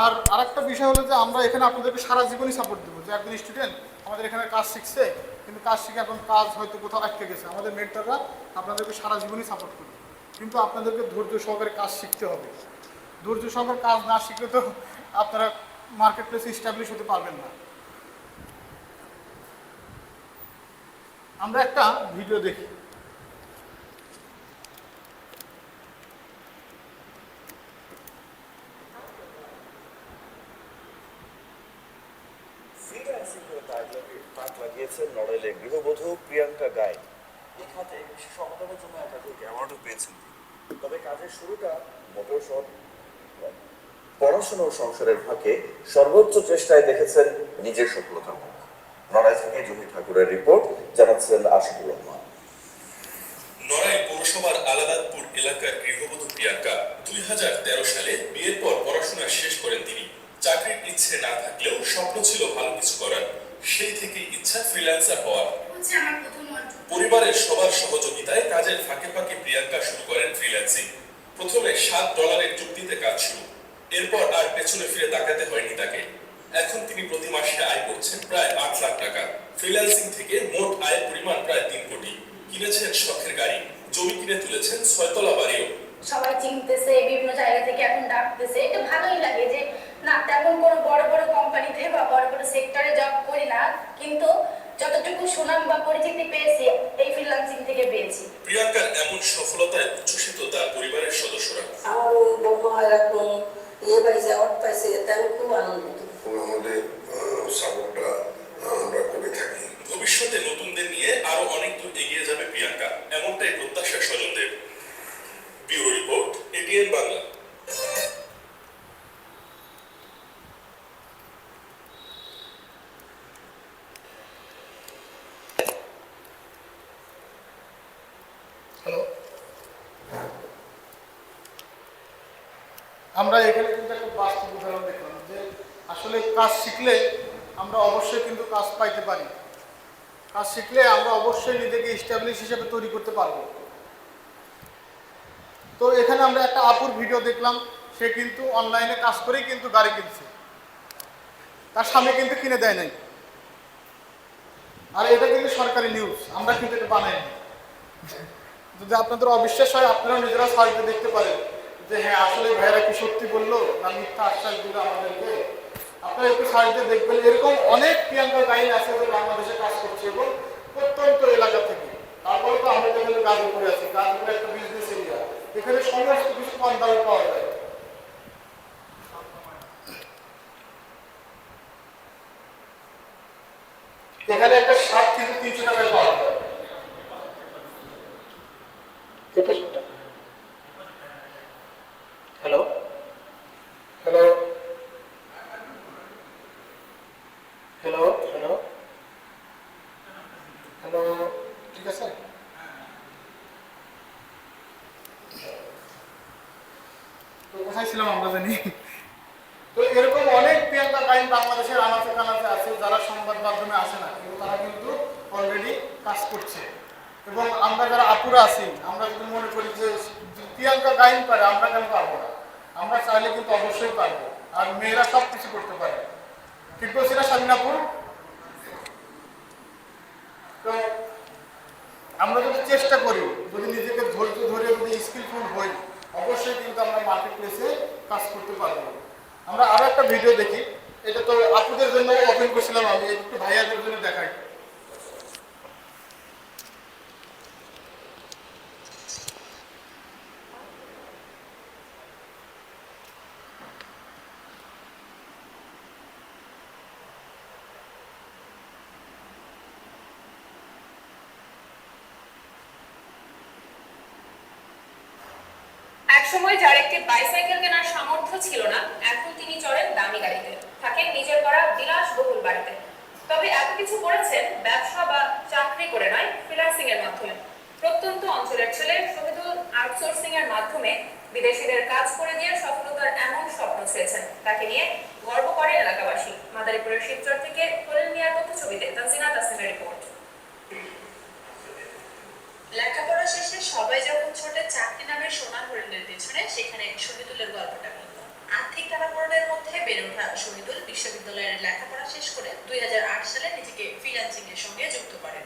আর আরেকটা বিষয় হলো যে আমরা এখানে আপনাদেরকে সারা জীবনই সাপোর্ট দেবো, যে একজন স্টুডেন্ট আমাদের এখানে কাজ শিখছে কিন্তু কাজ শিখে এখন কাজ হয়তো কোথাও আটকে গেছে, আমাদের মেন্টররা আপনাদেরকে সারা জীবনই সাপোর্ট করবে। কিন্তু আপনাদেরকে ধৈর্য সহকারে কাজ শিখতে হবে, ধৈর্য সহকারে কাজ না শিখলে তো আপনারা মার্কেট প্লেসে এস্টাবলিশ হতে পারবেন না। আমরা একটা ভিডিও দেখি। লাগিয়েছেন নড়াইলের গৃহবধূ প্রিয়াঙ্কা গায়ে। এই খাতে বিশেষ অবদানের জন্য একাধিক অ্যাওয়ার্ডও পেয়েছেন তিনি। তবে কাজের শুরুটা মোটেও সহজ নয়। পড়াশোনা ও সংসারের ফাঁকে সর্বোচ্চ চেষ্টায় দেখেছেন নিজের সফলতা। নড়াইল থেকে জমি ঠাকুরের রিপোর্ট, জানাচ্ছেন আশিকুর রহমান। নড়াইল পৌরসভার আলাদাতপুর এলাকার গৃহবধূ প্রিয়াঙ্কা 2013 সালে বিয়ের পর পড়াশোনা শেষ করেন তিনি। চাকরির ইচ্ছে না থাকলেও স্বপ্ন ছিল ভালো কিছু করার। সেই থেকেই ইচ্ছা ফ্রিল্যান্সার হওয়ার। পরিবারের সবার সহযোগিতায় কাজের ফাঁকে ফাঁকে প্রিয়াঙ্কা শুরু করেন ফ্রিল্যান্সিং। প্রথমে $7 চুক্তিতে কাজ শুরু, এরপর আর পেছনে ফিরে তাকাতে হয়নি তাকে। এখন তিনি প্রতি মাসে আয় করছেন প্রায় 8 লাখ টাকা। ফ্রিল্যান্সিং থেকে মোট আয়ের পরিমাণ প্রায় 3 কোটি। কিনেছেন শখের গাড়ি, জমি কিনে তুলেছেন 6 তলা বাড়িও। সবাই চিনতেছে, বিভিন্ন জায়গা থেকে এখন ডাকতেছে, এটা ভালোই লাগে যে না তেমন কোনো বড় বড় কোম্পানিতে বা বড় বড় সেক্টরে জব করি না, কিন্তু যতটুকু সুনাম বা পরিচিতি পেয়েছি এই ফ্রিল্যান্সিং থেকে পেয়েছি। প্রিয়াঙ্কার এমন সফলতায় উচ্ছ্বসিত তার পরিবারের সদস্যরা। আমার বৌমা এরকম পাইছে, অর্থ পাইছে, এতে আমি খুব আনন্দিত। আমাদের সাপোর্টটা আমরা করে থাকি। ভবিষ্যতে নতুনদের নিয়ে আরো অনেক দূর এগিয়ে যাবে প্রিয়াঙ্কা, এমনটাই প্রত্যাশা স্বজনদের। Bureau report, ATN Bangla. Hello, আমরা এখানে কিন্তু একটা বাস্তব উদাহরণ দেখলাম যে আসলে কাজ শিখলে আমরা অবশ্যই কিন্তু কাজ পাইতে পারি। কাজ শিখলে আমরা অবশ্যই নিজেকে এস্টাবলিশ হিসেবে তৈরি করতে পারবো। তো এখানে আমরা একটা আপুর ভিডিও দেখলাম, সে কিন্তু অনলাইনে কাজ করেই কিন্তু গাড়ি কিনছে, তার স্বামী কিন্তু কিনে দেয় নাই। আর এটা কিন্তু সরকারি নিউজ, আমরা কিন্তু এটা বানাইনি। যদি আপনাদের অবিশ্বাস হয়, আপনারা নিজেরা সার্চে দেখতে পারেন যে হ্যাঁ আসলে ভাইয়েরা কি সত্যি বললো না মিথ্যা আশ্বাস দিল আমাদেরকে। আপনারা একটু সার্চে দেখবেন, এরকম অনেক প্রিয়াঙ্কা গাইন আছে যে বাংলাদেশে কাজ করছে এবং প্রত্যন্ত এলাকা থেকে। তারপরে তো আমরা যেখানে গাজীপুরে আছি, গাজীপুরে একটা বিজনেস এরিয়া, এখানে সমস্ত কিছু কম দামে পাওয়া যায়। এখানে একটা শার্ট কিন্তু 300 টাকায় পাওয়া যায়। Hello hello hello hello hello, ঠিক আছে। তো কোথায় ছিলাম আমরা জানি। তো এরকম অনেক প্রিয়াঙ্কা গাইন বাংলাদেশের আনাচে কানাচে আছে যারা সংবাদ মাধ্যমে আসে না, কিন্তু তারা কিন্তু অলরেডি কাজ করছে। এবং আমরা যারা আপুরা আছি, আমরা যদি মনে করি যে প্রিয়াঙ্কা গাইন পারে, আমরা কেন পারবো না? আমরা চাইলে কিন্তু অবশ্যই পারবো। আর মেয়েরা সব কিছু করতে পারে, ঠিক বলছি না স্বামীনাপুর? তো আমরা যদি চেষ্টা করি, যদি নিজেকে ধৈর্য ধরে যদি স্কিলফুল হই, অবশ্যই কিন্তু আমরা মার্কেট প্লেসে কাজ করতে পারবো। আমরা আরো একটা ভিডিও দেখি, এটা তো আপুদের জন্য ওপেন করছিলাম, আমি একটু ভাইয়াদের জন্য দেখাই। একসময় যার একটি বাইসাইকেল কেনার সামর্থ্য ছিল না, এখন তিনি চড়েন দামি গাড়িতে, থাকেন নিজের করা বিলাসবহুল বাড়িতে। তবে এত কিছু করেছেন ব্যবসা বা চাকরি করে নয়, ফ্রিল্যান্সিং এর মাধ্যমে। প্রত্যন্ত অঞ্চলের ছেলে শহীদুল আউটসোর্সিং এর মাধ্যমে বিদেশিদের কাজ করে দিয়ে সফলতার এমন স্বপ্ন ছেয়েছেন, তাকে নিয়ে গর্ব করেন এলাকাবাসী। মাদারীপুরের শিবচর থেকে খলিল মিয়ার তথ্যছবিতে তানজিনা তাসনিমের রিপোর্ট। লেখাপড়া শেষে সবাই যখন ছোটে চাকরি নামের সোনার হরিণের পেছনে, সেখানে শহীদুলের গল্পটা মিলত। আর্থিক টানাপোড়েনের মধ্যে বেড়ে ওঠা শহীদুল বিশ্ববিদ্যালয়ের লেখাপড়া শেষ করে 2008 সালে নিজেকে ফ্রিল্যান্সিং এর সঙ্গে যুক্ত করেন।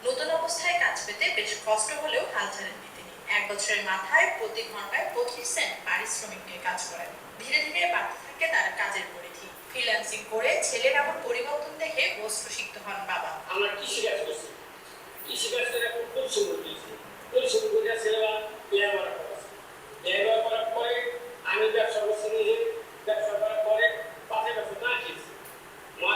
নতুন অবস্থায় কাজ পেতে বেশ কষ্ট হলেও হাল ছাড়েননি তিনি। 1 বছরের মাথায় প্রতি ঘন্টায় 25 সেন্ট পারিশ্রমিক নিয়ে কাজ করেন। ধীরে ধীরে বাড়তে থাকে তার কাজের পরিধি। ফ্রিল্যান্সিং করে ছেলের এমন পরিবর্তন দেখে বস্ত্রসিক্ত হন বাবা। আমরা কৃষিকাজ করছি, কৃষিকাজটা এখন পরিশ্রম করতেছি, পরিশ্রম করে ছেলেরা লেবার করেছে। লেবার করার পরে আমি ব্যবসা করছি, নিজে ব্যবসা করার পরে 5 বছর না খেয়েছি। মা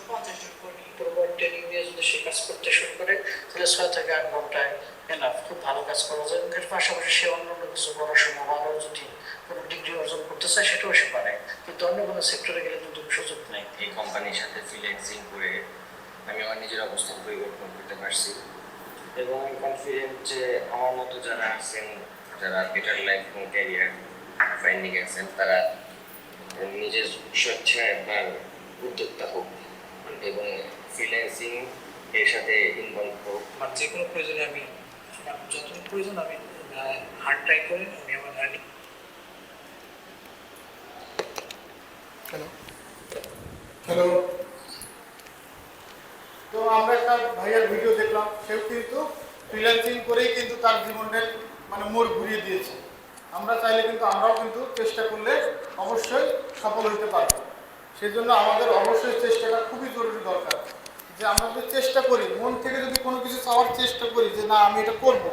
50 জন কর্মীর উপর ট্রেনিং দিয়ে যদি সে কাজ করতে শুরু করে তাহলে 6 থেকে 8 ঘন্টায় এনাফ খুব ভালো কাজ করা যায়। এর পাশাপাশি সে অন্যান্য কিছু পড়াশোনা ভালো যদি কোনো ডিগ্রি অর্জন করতে চায় সেটাও সে পারে, কিন্তু অন্য কোনো সেক্টরে গেলে কিন্তু সুযোগ নেই। এই কোম্পানির সাথে ফ্রিল্যান্সিং করে আমি আমার নিজের অবস্থান পরিবর্তন করতে পারছি এবং আমি কনফিডেন্ট যে আমার মতো যারা আছেন, যারা বেটার লাইফ এবং ক্যারিয়ার ফাইন্ডিং আছেন, তারা নিজের স্বেচ্ছায় আপনার উদ্যোক্তা হোক এবং ফ্রিল্যান্সিং এর সাথে ইনভলভ হোক। আমার যে কোনো প্রয়োজনে আমি যতটুকু প্রয়োজন আমি হার্ড ট্রাই করে আমি আমার আর্নিং। হ্যালো, তো আমরা একটা ভাইয়ার ভিডিও দেখলাম, সেও কিন্তু ফ্রিল্যান্সিং করেই কিন্তু তার জীবনের মানে মোড় ঘুরিয়ে দিয়েছে। আমরা চাইলে কিন্তু আমরাও কিন্তু চেষ্টা করলে অবশ্যই সফল হতে পারবো। সেই জন্য আমাদের অবশ্যই চেষ্টাটা খুবই জরুরি দরকার, যে আমরা যদি চেষ্টা করি, মন থেকে যদি কোনো কিছু চাওয়ার চেষ্টা করি যে না আমি এটা করব,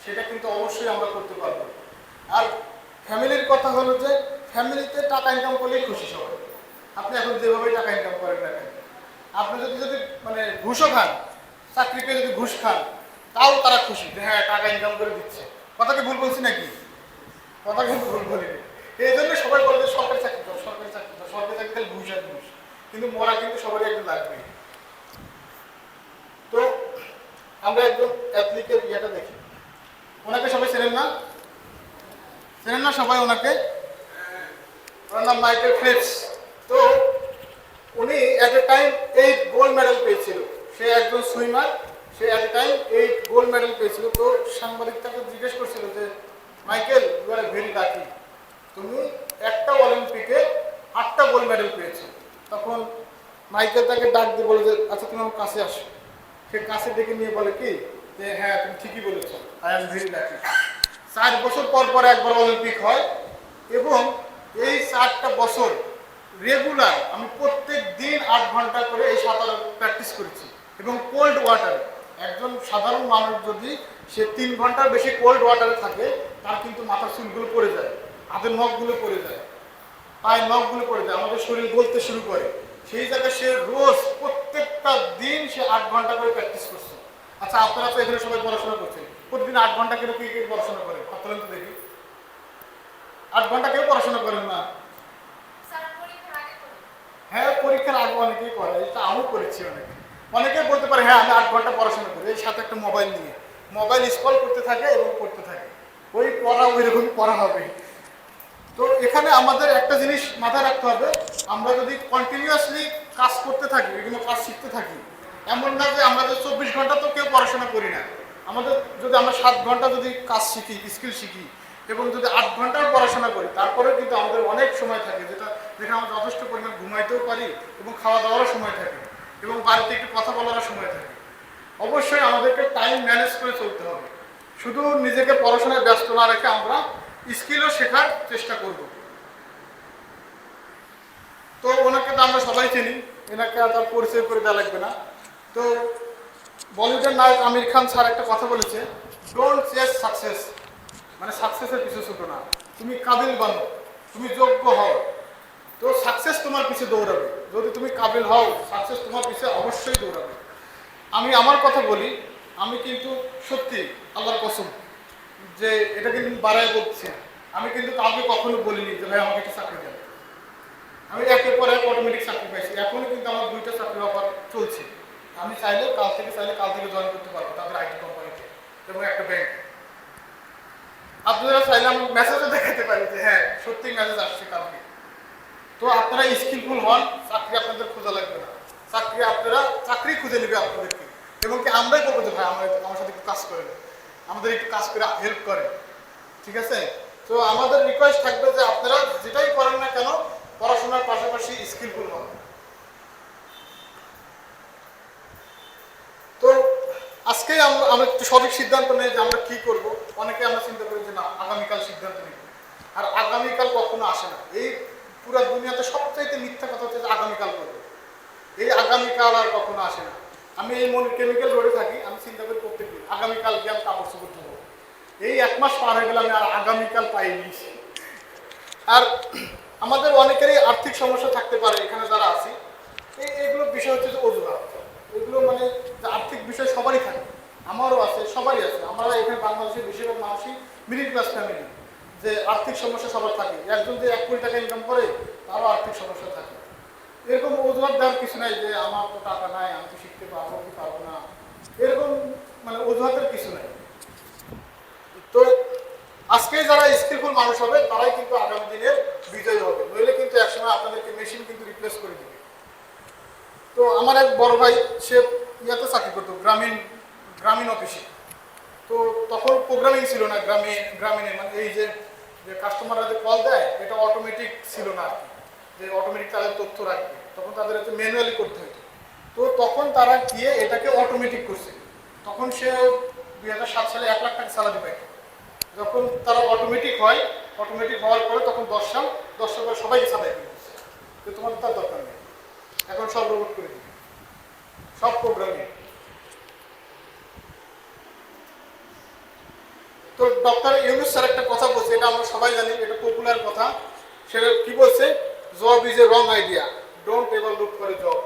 সেটা কিন্তু অবশ্যই আমরা করতে পারবো। আর ফ্যামিলির কথা হলো যে ফ্যামিলিতে টাকা ইনকাম করলেই খুশি সবাই। আপনি এখন যেভাবে টাকা ইনকাম করেন না কেন, আপনি যদি মানে ঘুষও খান, চাকরিতে যদি ঘুষ খান, তাও তারা খুশি যে হ্যাঁ টাকা ইনকাম করে দিচ্ছে। কথা কি ভুল বলছি নাকি? কথা কিন্তু ভুল বলিনি। এই জন্য সবাই বলে যে সরকারি চাকরি দাও, সরকারি চাকরি দাও, সরকারি চাকরি খালি ঘুষ আর ঘুষ, কিন্তু মরা কিন্তু সবারই একদিন লাগবে। তো আমরা একদম অ্যাথলিকের ইয়েটা দেখি, ওনাকে সবাই চেনেন না? চেনেন না সবাই ওনাকে? ওনার নাম মাইকেল ফেলপস। তো উনি at a time 8 gold medal পেয়েছিল। সে একজন সুইমার, সে at a time 8 gold medal পেয়েছিল। তো সাংবাদিক তাকে জিজ্ঞেস করছিল যে Michael, you are very lucky, তুমি একটা অলিম্পিকে 8টা গোল্ড মেডেল পেয়েছো। তখন মাইকেল তাকে ডাক দিয়ে বলে যে আচ্ছা তুমি আমার কাছে আসো। সে কাছে ডেকে নিয়ে বলে কি যে হ্যাঁ তুমি ঠিকই বলেছো, আই এম ভেরি লাকি। 4 বছর পর পর একবার অলিম্পিক হয় এবং এই 4টা বছর রেগুলার আমি প্রত্যেক দিন 8 ঘন্টা করে এই সাঁতার প্র্যাকটিস করেছি এবং কোল্ড ওয়াটারে। একজন সাধারণ মানুষ যদি সে 3 ঘন্টার বেশি কোল্ড ওয়াটারে থাকে, তার কিন্তু মাথার চুলগুলো পড়ে যায়, হাতের নখগুলো পড়ে যায়, পায়ের নখগুলো পড়ে যায়, আমাদের শরীর গলতে শুরু করে। সেই জায়গায় সে রোজ প্রত্যেকটা দিন সে 8 ঘন্টা করে প্র্যাকটিস করছে। আচ্ছা আপনারা তো এখানে সবাই পড়াশোনা করছেন, প্রতিদিন 8 ঘন্টা কেন কি পড়াশোনা করেন? আপনারা তো দেখি 8 ঘন্টা কেউ পড়াশোনা করেন না। হ্যাঁ, পরীক্ষার আগে অনেকেই করে, এটা আমিও করেছি। অনেকে বলতে পারে হ্যাঁ আমি 8 ঘন্টা পড়াশোনা করি, এই সাথে একটা মোবাইল নিয়ে মোবাইল স্ক্রল করতে থাকে এবং পড়তে থাকে, ওই পড়া ওই রকমই পড়া হবে। তো এখানে আমাদের একটা জিনিস মাথায় রাখতে হবে, আমরা যদি কন্টিনিউয়াসলি কাজ করতে থাকি, বিভিন্ন কাজ শিখতে থাকি, এমন না যে আমরা 24 ঘন্টা তো কেউ পড়াশোনা করি না। আমাদের যদি আমরা 7 ঘন্টা যদি কাজ শিখি, স্কিল শিখি এবং যদি 8 ঘন্টার পড়াশোনা করি, তারপরেও কিন্তু আমাদের অনেক সময় থাকে যেখানে আমরা যথেষ্ট পরিমাণ ঘুমাইতেও পারি এবং খাওয়া দাওয়ারও সময় থাকে এবং বাড়িতে একটু কথা বলারও সময় থাকে। অবশ্যই আমাদেরকে টাইম ম্যানেজ করে চলতে হবে। শুধু নিজেকে পড়াশোনায় ব্যস্ত না রেখে আমরা স্কিলও শেখার চেষ্টা করব। তো ওনাকে তো আমরা সবাই চিনি, এনাকে আর তার পরিচয় করে দেওয়া লাগবে না। তো বলিউডের নায়ক আমির খান স্যার একটা কথা বলেছে, ডোন্ট চেস সাকসেস, মানে সাকসেসের পিছু ছুটো না, তুমি কাবিল বানো, তুমি যোগ্য হও, তো সাকসেস তোমার পিছে দৌড়াবে। যদি তুমি কাবিল হও, সাকসেস তোমার পিছে অবশ্যই দৌড়াবে। আমি আমার কথা বলি, আমি কিন্তু সত্যি আল্লাহর কসম যে এটা কিন্তু বাড়ায় বলছি, আমি কিন্তু কাউকে কখনো বলিনি যে ভাই আমাকে একটা চাকরি দেন। আমি একের পর এক অটোমেটিক চাকরি পাইছি, এখনও কিন্তু আমার 2টা চাকরি অফার চলছে। আমি চাইলে কাল থেকে জয়েন করতে পারবো তাদের আইটি কোম্পানিতে এবং একটা ব্যাংকে। আপনারা চাইলে আমি মেসেজও দেখাতে পারি যে হ্যাঁ সত্যি মেসেজ আসছে কালকে। তো আপনারা স্কিলফুল হন, চাকরি আপনাদের খোঁজা লাগবে না, চাকরি খুঁজে নেবে আপনাদেরকে এবং কি আমরাই বলবো যে ভাই আমার সাথে একটু কাজ করেন, আমাদের একটু কাজ করে হেল্প করেন, ঠিক আছে? তো আমাদের রিকোয়েস্ট থাকবে যে আপনারা যেটাই করেন না কেন পড়াশোনার পাশাপাশি স্কিলফুল হন। তো আজকেই আমরা একটু সঠিক সিদ্ধান্ত নেই যে আমরা কি করব। অনেকে আমরা চিন্তা করি যে না আগামীকাল সিদ্ধান্ত নিব, আর আগামীকাল কখনো আসে না। এই পুরো দুনিয়াতে সবচাইতে মিথ্যা কথা হচ্ছে যে আগামীকাল করবো, এই আগামীকাল আর কখনো আসে না। আমি এই কেমিক্যাল রোডে থাকি, আমি চিন্তা করি প্রত্যেক দিন আগামীকাল গিয়ে আমি কাপড় চোপড় ধরবো। এই 1 মাস পার হয়ে গেলে আমি আর আগামীকাল পাইনি। আর আমাদের অনেকেরই আর্থিক সমস্যা থাকতে পারে, এখানে যারা আছি এগুলো বিষয় হচ্ছে যে অজুহাত। এগুলো মানে যে আর্থিক বিষয় সবারই থাকে, আমারও আছে, সবারই আছে। আমরা এখানে বাংলাদেশের বেশিরভাগ মানুষই মিডিল ক্লাস ফ্যামিলি, যে আর্থিক সমস্যা সবার থাকে। একজন যে 1 কোটি টাকা ইনকাম করে তারও আর্থিক সমস্যা থাকে। এরকম অজুহাত দেওয়ার কিছু নাই যে আমার তো টাকা নাই, আমি তো শিখতে পারবো কি পারবো না, এরকম মানে অজুহাতের কিছু নাই। তো আজকে যারা স্কিলফুল মানুষ হবে তারাই কিন্তু আগামী দিনের বিজয়ী হবে, নইলে কিন্তু একসময় আপনাদেরকে মেশিন কিন্তু রিপ্লেস করে দিবে। তো আমার এক বড় ভাই, সে ইয়াতে চাকরি করতো, গ্রামীণ অফিসে। তো তখন প্রোগ্রামিং ছিল না গ্রামীণে, মানে এই যে কাস্টমাররা যে কল দেয় এটা অটোমেটিক ছিল না আর কি, যে অটোমেটিক তাদের তথ্য রাখবে, তখন তাদের হচ্ছে ম্যানুয়ালি করতে হতো। তো তখন তারা গিয়ে এটাকে অটোমেটিক করছে। তখন সে 2007 সালে 1 লাখ টাকা স্যালারি পায়। যখন তারা অটোমেটিক হওয়ার পরে তখন 10 সাল পরে সবাইকে সাদাই করে দিচ্ছে যে তোমাদের তার দরকার নেই, এখন সব রোবট করে দিবে, সব প্রোগ্রামিং। তো ডক্টর ইউনূস স্যার একটা কথা বলছে, এটা আমরা সবাই জানি, এটা পপুলার কথা। সেটা কি বলছে? Job is a wrong idea, don't ever look for a job.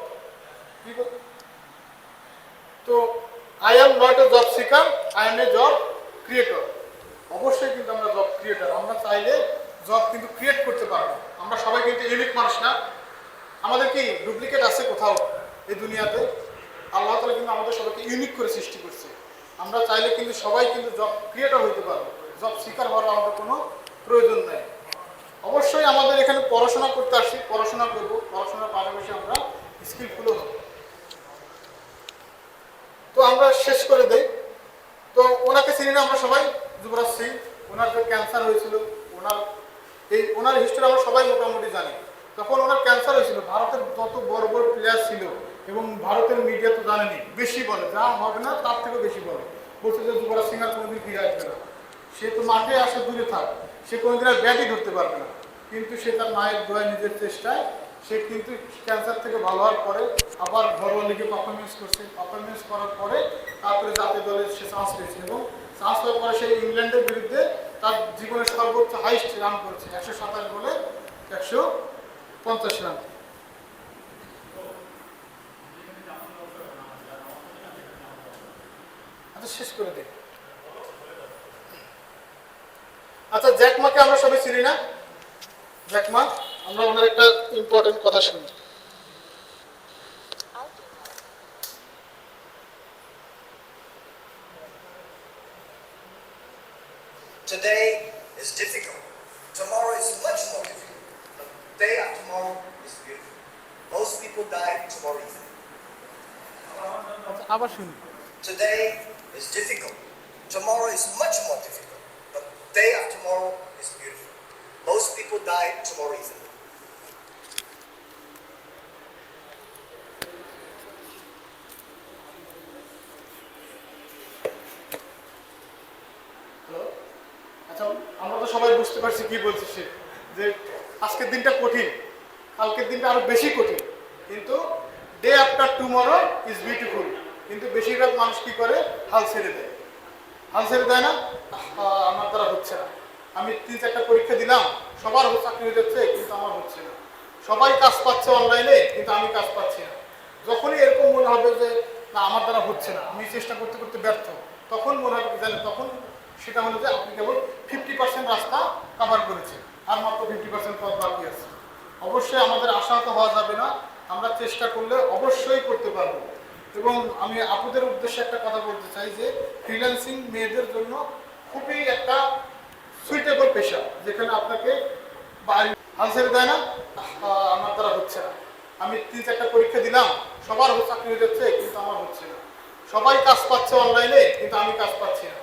তো I am not a job seeker, I am a job creator. অবশ্যই কিন্তু আমরা জব ক্রিয়েটর, আমরা চাইলে জব কিন্তু ক্রিয়েট করতে পারবো। আমরা সবাই কিন্তু ইউনিক মানুষ না, আমাদের কি ডুপ্লিকেট আছে কোথাও এই দুনিয়াতে? আল্লাহ তাআলা কিন্তু আমাদের সবাইকে ইউনিক করে সৃষ্টি করছে। আমরা চাইলে কিন্তু সবাই কিন্তু জব ক্রিয়েটর হইতে পারবো, জব সিকার হওয়ার আমাদের কোনো প্রয়োজন নেই। অবশ্যই আমাদের এখানে পড়াশোনা করতে আসছি, পড়াশোনা করবো, পড়াশোনার পাশাপাশি আমরা স্কিলফুলও হব। তো আমরা শেষ করে দেই। তো ওনাকে চিনি না আমরা সবাই, যুবরাজ সিং। ওনার যে ক্যান্সার হয়েছিল, ওনার হিস্ট্রি আমরা সবাই মোটামুটি জানি। তখন ওনার ক্যান্সার হয়েছিল, ভারতের যত বড় বড় প্লেয়ার ছিল, এবং ভারতের মিডিয়া তো জানেনি, বেশি বলে, যা হবে না তার থেকেও বেশি বলে, বলছে যে যুবরাজ সিং আর কোনোদিন ফিরে আসবে না, সে তো মাঠে আসে দূরে থাক, সে কোনোদিন আর ব্যাটই ধরতে পারবে না। কিন্তু সে তার মায়ের দোয়ায়, নিজের চেষ্টায় সে কিন্তু ক্যান্সার থেকে ভালো হওয়ার পরে আবার ঘরোয়া লিগে পারফরমেন্স করছে। পারফরমেন্স করার পরে তারপরে জাতীয় দলে সে চান্স পেয়েছে, এবং চান্স পাওয়ার পরে সে ইংল্যান্ডের বিরুদ্ধে তার জীবনের সর্বোচ্চ হাইস্ট রান করেছে, 127 বলে 150 রান। আচ্ছা শেষ করে দিই। আচ্ছা, জ্যাক মাকে আমরা সবাই চিনি না? জ্যাক মা, আমরা ওনার একটা ইম্পর্টেন্ট কথা শুনি। Today is difficult. Tomorrow is much more difficult. The day after tomorrow is beautiful. Most people die tomorrow evening. আবার শুনি। Today is difficult. Tomorrow is much more difficult. But the day after tomorrow is beautiful. Most people die tomorrow evening. আচ্ছা, আমরা তো সবাই বুঝতে পারছি কি বলছে সে, যে আজকের দিনটা কঠিন, কালকের দিনটা আরো বেশি কঠিন, কিন্তু day after tomorrow is beautiful. কিন্তু বেশিরভাগ মানুষ কি করে? হাল ছেড়ে দেয়। হাল ছেড়ে দেয় না, আমার দ্বারা হচ্ছে না, আমি 3-4টা পরীক্ষা দিলাম, সবার চাকরি হয়ে যাচ্ছে, কিন্তু আমার হচ্ছে না। সবাই কাজ পাচ্ছে অনলাইনে, কিন্তু আমি কাজ পাচ্ছি না। যখনই এরকম মনে হবে যে না আমার দ্বারা হচ্ছে না, আমি চেষ্টা করতে করতে ব্যর্থ, তখন মনে হবে জানেন, তখন সেটা হলো যে আপনি কেবল 50% রাস্তা কভার করেছেন, আর মাত্র 50% পথ বাকি আছে। অবশ্যই আমাদের আশাহত হওয়া যাবে না, আমরা চেষ্টা করলে অবশ্যই করতে পারবো। এবং আমি আপুদের উদ্দেশ্যে একটা কথা বলতে চাই যে ফ্রিল্যান্সিং মেয়েদের জন্য খুবই একটা সুইটেবল পেশা, যেখানে আপনাকে হাল ছেড়ে দেয় না, আমার দ্বারা হচ্ছে না, আমি 3-4টা পরীক্ষা দিলাম, সবার চাকরি হয়ে যাচ্ছে, কিন্তু আমার হচ্ছে না। সবাই কাজ পাচ্ছে অনলাইনে, কিন্তু আমি কাজ পাচ্ছি না।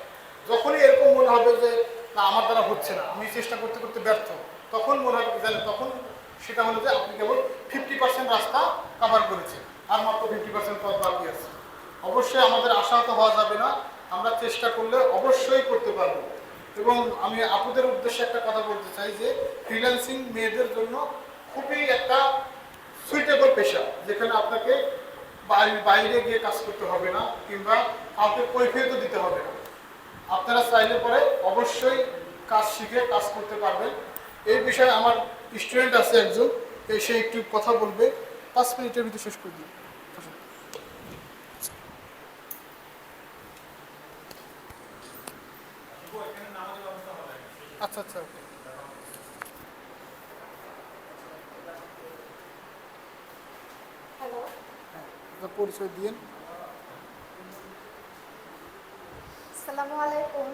যখনই এরকম মনে হবে যে না আমার দ্বারা হচ্ছে না, আমি চেষ্টা করতে করতে ব্যর্থ, তখন মনে হবে জানেন, তখন সেটা হলো যে আপনি কেবল 50% রাস্তা কভার করেছেন, আর মাত্র 50% পথ বাকি আছে। অবশ্যই আমাদের আশাহত হওয়া যাবে না, আমরা চেষ্টা করলে অবশ্যই করতে পারবো। এবং আমি আপুদের উদ্দেশ্যে একটা কথা বলতে চাই যে ফ্রিল্যান্সিং মেয়েদের জন্য খুবই একটা সুইটেবল পেশা, যেখানে আপনাকে বাইরে গিয়ে কাজ করতে হবে না, কিংবা কাউকে কৈফিয়তও দিতে হবে না। আপনারা চাইলে পরে অবশ্যই কাজ শিখে কাজ করতে পারবেন। এই বিষয়ে আমার স্টুডেন্ট আছে একজন, সে একটু কথা বলবে, 5 মিনিটের ভিতরে শেষ করে দিই। আচ্ছা আচ্ছা, হ্যালো, আপনার পরিচয় দিন। আসসালামু আলাইকুম।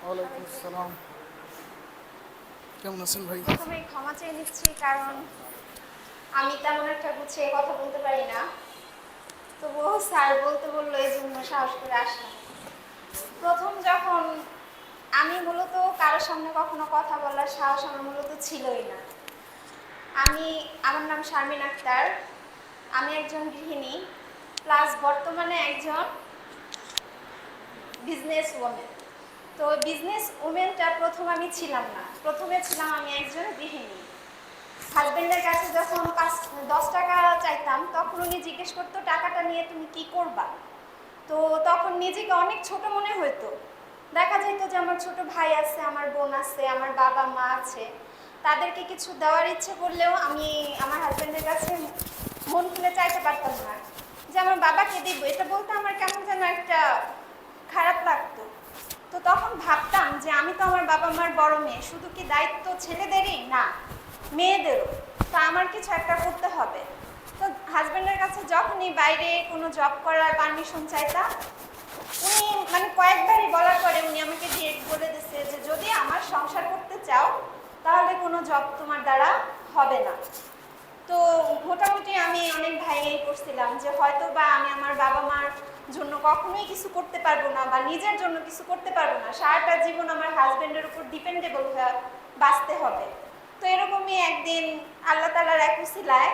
ওয়ালাইকুম আসসালাম। কেমন আছেন ভাই? প্রথমে ক্ষমা চেয়ে নিচ্ছি, কারণ আমি তেমন একটা গুছিয়ে কথা বলতে পারি না, তবুও স্যার বলতে বললো, এই জন্য সাহস করে আসলাম। প্রথম যখন আমি মূলত কারোর সামনে কখনো কথা বলার সাহস আমার মূলত ছিলই না। আমার নাম শারমিন আক্তার, আমি একজন গৃহিণী প্লাস বর্তমানে একজন বিজনেস ওমেন। তো বিজনেস ওমেনটা প্রথম আমি ছিলাম না, প্রথমে ছিলাম আমি একজন গৃহিণী। হাজবেন্ডের কাছে যখন 10 টাকা চাইতাম, তখন উনি জিজ্ঞেস করতো টাকাটা নিয়ে তুমি কি করবা। তো তখন নিজেকে অনেক ছোট মনে হতো। দেখা যেত যে আমার ছোট ভাই আছে, আমার বোন আছে, আমার বাবা মা আছে, তাদেরকে কিছু দেওয়ার ইচ্ছে করলেও আমি আমার হাজবেন্ডের কাছে মন খুলে চাইতে পারতাম না যে আমার বাবাকে দিব। এটা বলতে আমার কেমন যেন একটা খারাপ লাগতো। তো তখন ভাবতাম যে আমি তো আমার বাবা মার বড় মেয়ে, শুধু কি দায়িত্ব ছেলেদেরই না, মেয়েদেরও। তো আমার কিছু একটা করতে হবে। তো হাজবেন্ডের কাছে যখনই বাইরে কোনো জব করার পারমিশন চাইতাম, উনি মানে কয়েকবারই বলার পরে উনি আমাকে ডিরেক্ট বলে দিচ্ছে যে যদি আমার সংসার করতে চাও তাহলে কোনো জব তোমার দ্বারা হবে না। তো মোটামুটি আমি অনেক ভেঙেই পড়ছিলাম যে হয়তো বা আমি আমার বাবা মার জন্য কখনোই কিছু করতে পারবো না, বা নিজের জন্য কিছু করতে পারবো না, সারাটা জীবন আমার হাজবেন্ডের উপর ডিপেন্ডেবল হয়ে বাঁচতে হবে। তো এরকমই একদিন আল্লাহ তাআলার এক উসিলায়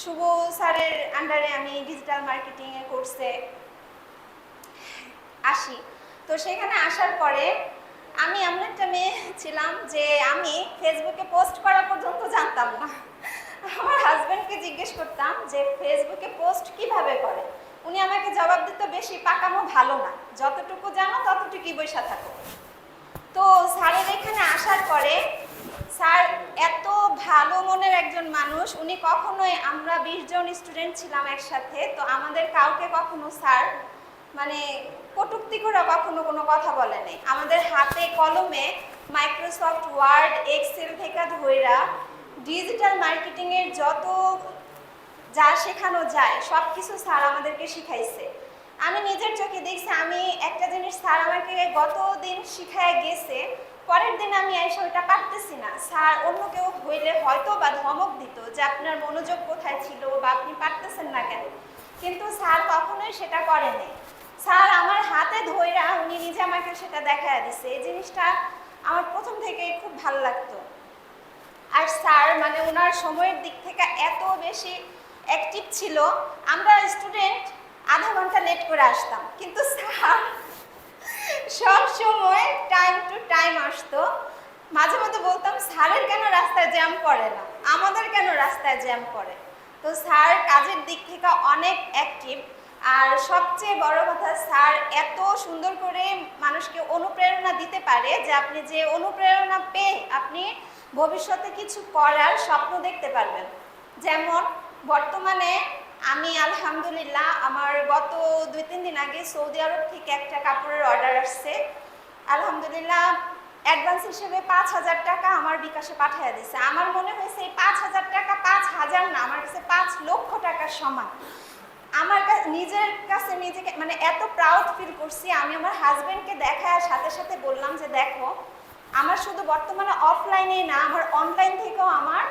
শুভ স্যারের আন্ডারে আমি ডিজিটাল মার্কেটিংয়ের কোর্সে আসি। তো সেখানে আসার পরে আমি এমন একটা মেয়ে ছিলাম যে আমি ফেসবুকে পোস্ট করা পর্যন্ত জানতাম না। আমার হাজব্যান্ডকে জিজ্ঞেস করতাম যে ফেসবুকে পোস্ট কিভাবে করে, উনি আমাকে জবাব দিত বেশি পাকামো ভালো না, যতটুকু জানো ততটুকুই বসে থাকো। তো স্যারের এখানে আসার পরে স্যার এত ভালো মনের একজন মানুষ, উনি কখনোই, আমরা 20 জন স্টুডেন্ট ছিলাম একসাথে, তো আমাদের কাউকে কখনো স্যার মানে কটূক্তি করে কখনো কোনো কথা বলে নাই। আমাদের হাতে কলমে মাইক্রোসফট ওয়ার্ড, এক্সেল থেকে ধইরা ডিজিটাল মার্কেটিংয়ের যত যা শেখানো যায় সব কিছু স্যার আমাদেরকে শিখাইছে। আমি নিজের চোখে দেখছি, আমি একটা জিনিস স্যার আমাকে গত দিন শিখায় গেছে, পরের দিন আমি এসে ওইটা পারতেছি না। স্যার অন্য কেউ হইলে হয়তো বা ধমক দিত যে আপনার মনোযোগ কোথায় ছিল বা আপনি পারতেছেন না কেন, কিন্তু স্যার কখনোই সেটা করেনি। স্যার আমার হাতে ধইরা উনি নিজে আমাকে সেটা দেখায় দিছে। এই জিনিসটা আমার প্রথম থেকেই খুব ভালো লাগতো। আর স্যার মানে ওনার সময়ের দিক থেকে এত বেশি অ্যাক্টিভ ছিল, আমরা স্টুডেন্ট আধা ঘন্টা লেট করে আসতাম, কিন্তু স্যার সব সময় টাইম টু টাইম আসতো। মাঝে মধ্যে বলতাম স্যারের কেন রাস্তায় জ্যাম পড়ে না, আমাদের কেন রাস্তায় জ্যাম পড়ে। তো স্যার কাজের দিক থেকে অনেক অ্যাক্টিভ। আর সবচেয়ে বড় কথা, স্যার এত সুন্দর করে মানুষকে অনুপ্রেরণা দিতে পারে যে আপনি যে অনুপ্রেরণা পেয়ে আপনি ভবিষ্যতে কিছু করার স্বপ্ন দেখতে পারবেন। যেমন বর্তমানে আমি আলহামদুলিল্লাহ, আমার গত 2-3 দিন আগে সৌদি আরব থেকে একটা কাপড়ের অর্ডার আসছে। আলহামদুলিল্লাহ অ্যাডভান্স হিসেবে 5,000 টাকা আমার বিকাশে পাঠিয়ে দিয়েছে। আমার মনে হয়েছে এই 5,000 টাকা 5,000 না, আমার কাছে 5 লক্ষ টাকার সমান। আমার নিজের কাছে নিজেকে মানে এত প্রাউড ফিল করছি। আমি আমার হাজব্যান্ডকে দেখার সাথে সাথে বললাম যে দেখো, আমার শুধু বর্তমানে অফলাইনে না, আমার অনলাইন থেকেও আমার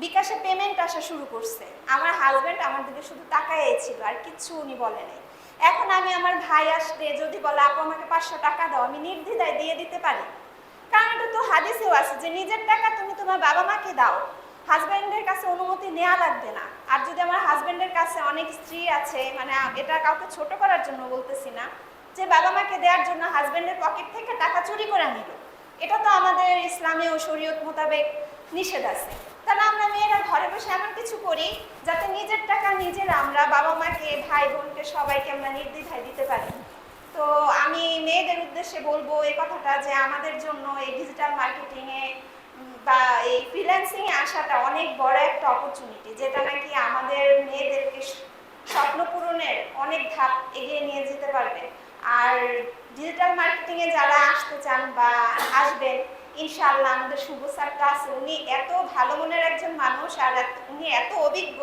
বিকাশে পেমেন্ট আসা শুরু করছে। আমার হাজব্যান্ড আমার দিকে শুধু তাকাইই ছিল, আর কিচ্ছু উনি বলে নাই। এখন আমি আমার ভাই আসলে যদি বলে আপু আমাকে 500 টাকা দাও, আমি নির্দ্বিধায় দিয়ে দিতে পারি, কারণ এটা তো হাদিসেও আছে যে নিজের টাকা তুমি তোমার বাবা মাকে দাও, হাজব্যান্ডের কাছে অনুমতি নেওয়া লাগবে না। আর যদি আমার হাজব্যান্ডের কাছে অনেক স্ত্রী আছে, মানে এটা কাউকে ছোট করার জন্য বলতেছি না, যে বাবা মাকে দেওয়ার জন্য হাজব্যান্ডের পকেট থেকে টাকা চুরি করে নিল, এটা তো আমাদের ইসলামে ও শরীয়ত মোতাবেক নিষেধ আছে। তাহলে আমরা মেয়েরা ঘরে বসে এমন কিছু করি যাতে নিজের টাকা নিজের আমরা বাবা মাকে, ভাই বোনকে, সবাইকে আমরা নির্দ্বিধায় দিতে পারি। তো আমি মেয়েদের উদ্দেশ্যে বলবো এই কথাটা যে আমাদের জন্য এই ডিজিটাল মার্কেটিংয়ে বা এই ফ্রিল্যান্সিংয়ে আসাটা অনেক বড় একটা অপরচুনিটি, যেটা নাকি আমাদের মেয়েদেরকে স্বপ্ন পূরণের অনেক ধাপ এগিয়ে নিয়ে যেতে পারবে। আর ডিজিটাল মার্কেটিংয়ে যারা আসতে চান বা আসবেন, ইনশাআল্লাহ আমাদের শুভ স্যার ক্লাস, উনি এত ভালো মনের একজন মানুষ আর উনি এত অভিজ্ঞ।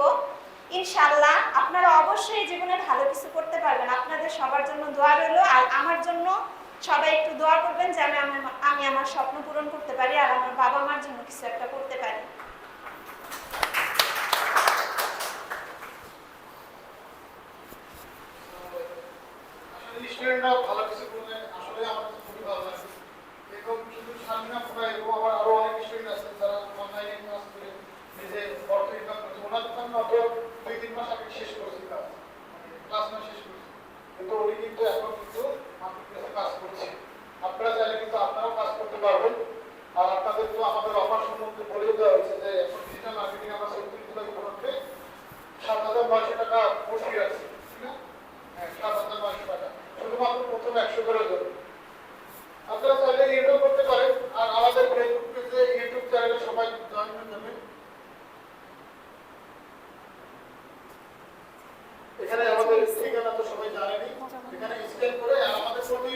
ইনশাআল্লাহ আপনারা অবশ্যই জীবনে ভালো কিছু করতে পারবেন। আপনাদের সবার জন্য দোয়া রইল, আর আমার জন্য সবাই একটু দোয়া করবেন যে আমি আমার স্বপ্ন পূরণ করতে পারি আর আমার বাবা মার জন্য কিছু একটা করতে পারি। স্টুডেন্টরাও ভালো কিছু করলে আসলে আমার খুবই ভালো লাগে। এরকম শুধু সামনা পড়া এবং আমার আরো অনেক স্টুডেন্ট আছে যারা অনলাইনে ক্লাস করে নিজে অর্থ ইনকাম করছে। ওনার জন্য মাত্র 2-3 মাস আগে শেষ করেছি ক্লাস না শেষ করেছি, কিন্তু উনি কিন্তু এখন কিন্তু আমাদের কাছে কাজ করছে। আপনারা চাইলে কিন্তু আপনারাও কাজ করতে পারবেন। আর আপনাদের তো আমাদের অফার সম্বন্ধে বলেও দেওয়া হয়েছে যে এখন ডিজিটাল মার্কেটিং আমরা 34 জুলাই উপলক্ষে 7,900 টাকা পুরস্কার আছে, ঠিক না? হ্যাঁ, 7,900 টাকা শুধুমাত্র প্রথম 100 করে দেবে। আপনারা চাইলে এনরোল করতে পারেন। আর আমাদের ফেসবুক পেজে, ইউটিউব চ্যানেলে সবাই জয়েন হয়ে যাবে। এখানে আমাদের ঠিকানা তো সবাই জানেনি, এখানে স্ক্যান করে আমাদের প্রতি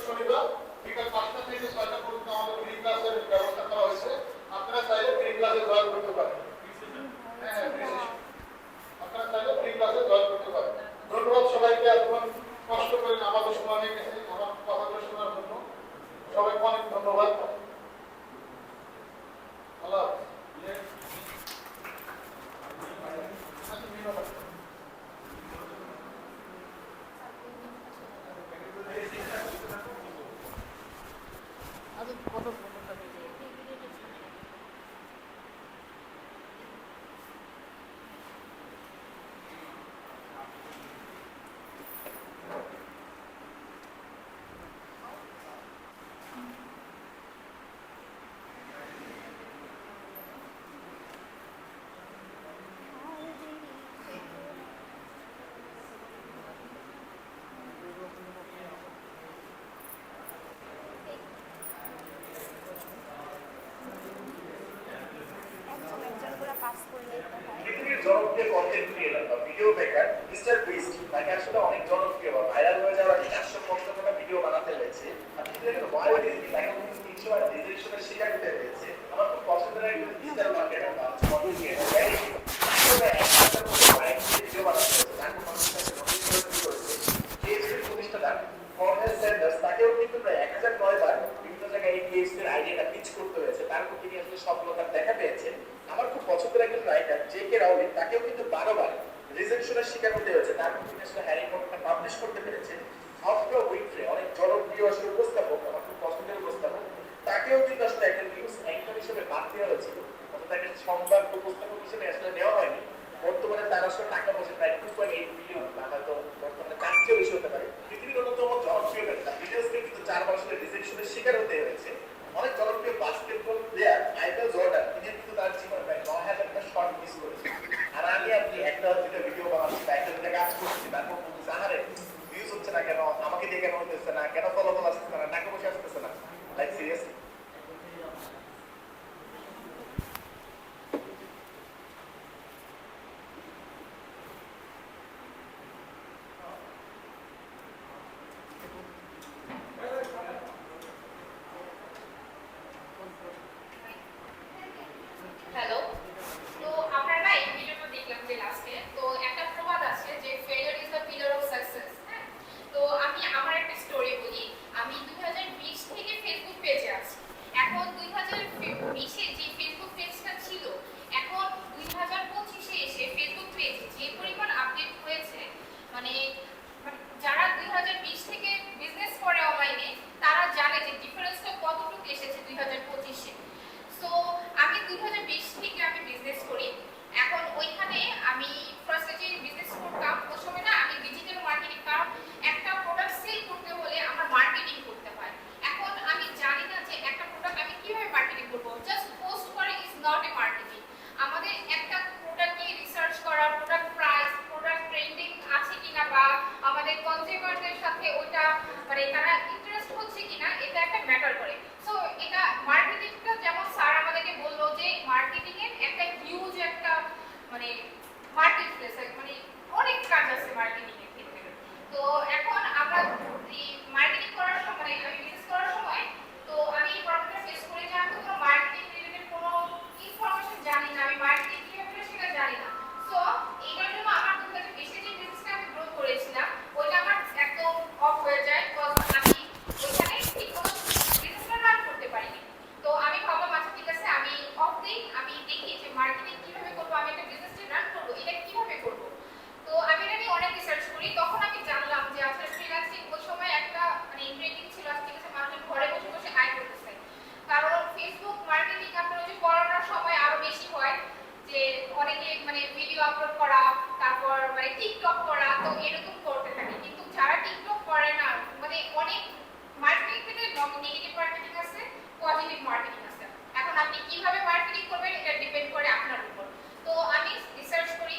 শনিবার বিকাল 5টা থেকে 6টা পর্যন্ত আমাদের ফ্রি ক্লাসের ব্যবস্থা করা হয়েছে। আপনারা চাইলে ফ্রি ক্লাসে জয়েন করতে পারেন। হ্যাঁ, আপনারা চাইলে ফ্রি ক্লাসে জয়েন করতে পারেন। ধন্যবাদ সবাইকে এতক্ষণ কষ্ট করে আমাদের সময় নিয়ে গেছে আমার কথাগুলো শোনার জন্য। সবাইকে অনেক ধন্যবাদ। আল্লাহ পৃথিবীর জনপ্রিয় কন্টেন্ট ক্রিয়েটর বা ভিডিও মেকার মিস্টার বিস্ট, তাকে আসলে অনেক জনপ্রিয় বা ভাইরাল হয়ে যাওয়ার 450টা ভিডিও বানাতে হয়েছে। আপনি দেখেন ওয়াই তাকে 300 বার ডিজিটাল শিকার করতে হয়েছে। আমার খুব পছন্দের একজন ডিজিটাল মার্কেটার বা কন্টেন্ট ক্রিয়েটর ভিডিও বানাতে হয়েছে। তাকে মানুষের কাছে নোটিস করে শুরু করেছে। পিএইচডি প্রতিষ্ঠাতা কর্নেল স্যান্ডার্স, তাকেও কিন্তু প্রায় 1009 বার বিভিন্ন জায়গায় এই পিএইচডির আইডিয়াটা পিচ করতে হয়েছে। তারপর তিনি আসলে সফলতার দেখা পেয়েছেন। আমার খুব পছন্দের একজন রাইটার জে.কে. রাউলিং, তাকেও কিন্তু 12 বার রিজেকশনের শিকার হতে হয়েছে। তারপর তিনি আসলে হ্যারি পটারটা পাবলিশ করতে পেরেছেন। অফ্রা উইনফ্রে, অনেক জনপ্রিয় আসলে উপস্থাপক, আমার খুব পছন্দের উপস্থাপক, তাকেও কিন্তু আসলে একটা নিউজ অ্যাঙ্কর হিসেবে বাদ দেওয়া হয়েছিল, তাকে সংবাদ উপস্থাপক হিসেবে আসলে নেওয়া হয়নি। বর্তমানে তার আসলে টাকা পয়সা প্রায় 2.8 বিলিয়ন, হয়তো বর্তমানে তার চেয়েও বেশি হতে পারে। পৃথিবীর অন্যতম জনপ্রিয় ব্যক্তি ভিডিওসকে কিন্তু 4 বার আসলে রিজেকশনের শিকার হতে হয়েছে। অনেক জনপ্রিয় বাস্কেটবল প্লেয়ার মাইকেল জর্ডান, তিনি কিন্তু তার জীবনে প্রায় 9,000টা শট মিস করেছেন। আর আমি আপনি একটা দুটো ভিডিও বানাচ্ছি বা একটা দুটো কাজ করছি, তারপর বলছি আহারে ভিউজ হচ্ছে না কেন, আমাকে দিয়ে কেন হতেছে না, কেন ফলাফল আসতেছে না, টাকা পয়সা আসতেছে না। লাইক সিরিয়াসলি হ্যালো, তো আপনারা এই ভিডিওটা দেখলাম যে লাস্টে তো একটা প্রবাদ আছে যে failure is the pillar of success. হ্যাঁ, তো আমি আমার একটা স্টোরি বলি। আমি 2020 থেকে ফেসবুক পেজে আছি। এখন 2020-এ যে ফেসবুক পেজটা ছিল, এখন 2025-এ এসে ফেসবুক পেজ যে পরিমাণ আপডেট হয়েছে, মানে যারা 2020 থেকে বিজনেস করে অনলাইনে তারা জানে যে ডিফারেন্সটা কতটুকু এসেছে 2025-এ। সো আমি 2020 থেকে আমি বিজনেস করি। এখন ওইখানে আমি ফার্স্টে যে বিজনেস করতাম ওই সময় না আমি ডিজিটাল মার্কেটিং, কারণ একটা প্রোডাক্ট সেল করতে হলে আমার মার্কেটিং করতে হয়। এখন আমি জানি না যে একটা প্রোডাক্ট আমি কিভাবে মার্কেটিং করবো। জাস্ট পোস্ট করে ইজ নট এ মার্কেটিং। আমাদের একটা প্রোডাক্ট নিয়ে রিসার্চ করা, প্রোডাক্ট প্রাইস, প্রোডাক্ট ট্রেন্ডিং আছে কিনা, বা আমাদের কনজিউমারদের সাথে ওইটা মানে তারা ইন্টারেস্ট হচ্ছে কিনা, এটা একটা ম্যাটার করে। সো এটা মার্কেটিংটা যেমন স্যার আমাদেরকে বললো যে মার্কেটিং এর একটা হিউজ একটা মানে মার্কেট প্লেস, মানে অনেক কাজ আছে মার্কেটিং এর ক্ষেত্রে। তো এখন আমরা এই মার্কেটিং করার সময়, আমি বিজনেস করার সময় তো আমি এই প্রবলেমটা ফেস তো এরকম করতে থাকি। কিন্তু যারা টিকটক করে না, মানে অনেক মার্কেটিং নেগেটিভ মার্কেটিং আছে, পজিটিভ মার্কেটিং আছে। এখন আপনি কিভাবে মার্কেটিং করবেন এটা ডিপেন্ড করে আপনার উপর। তো আমি রিসার্চ করি,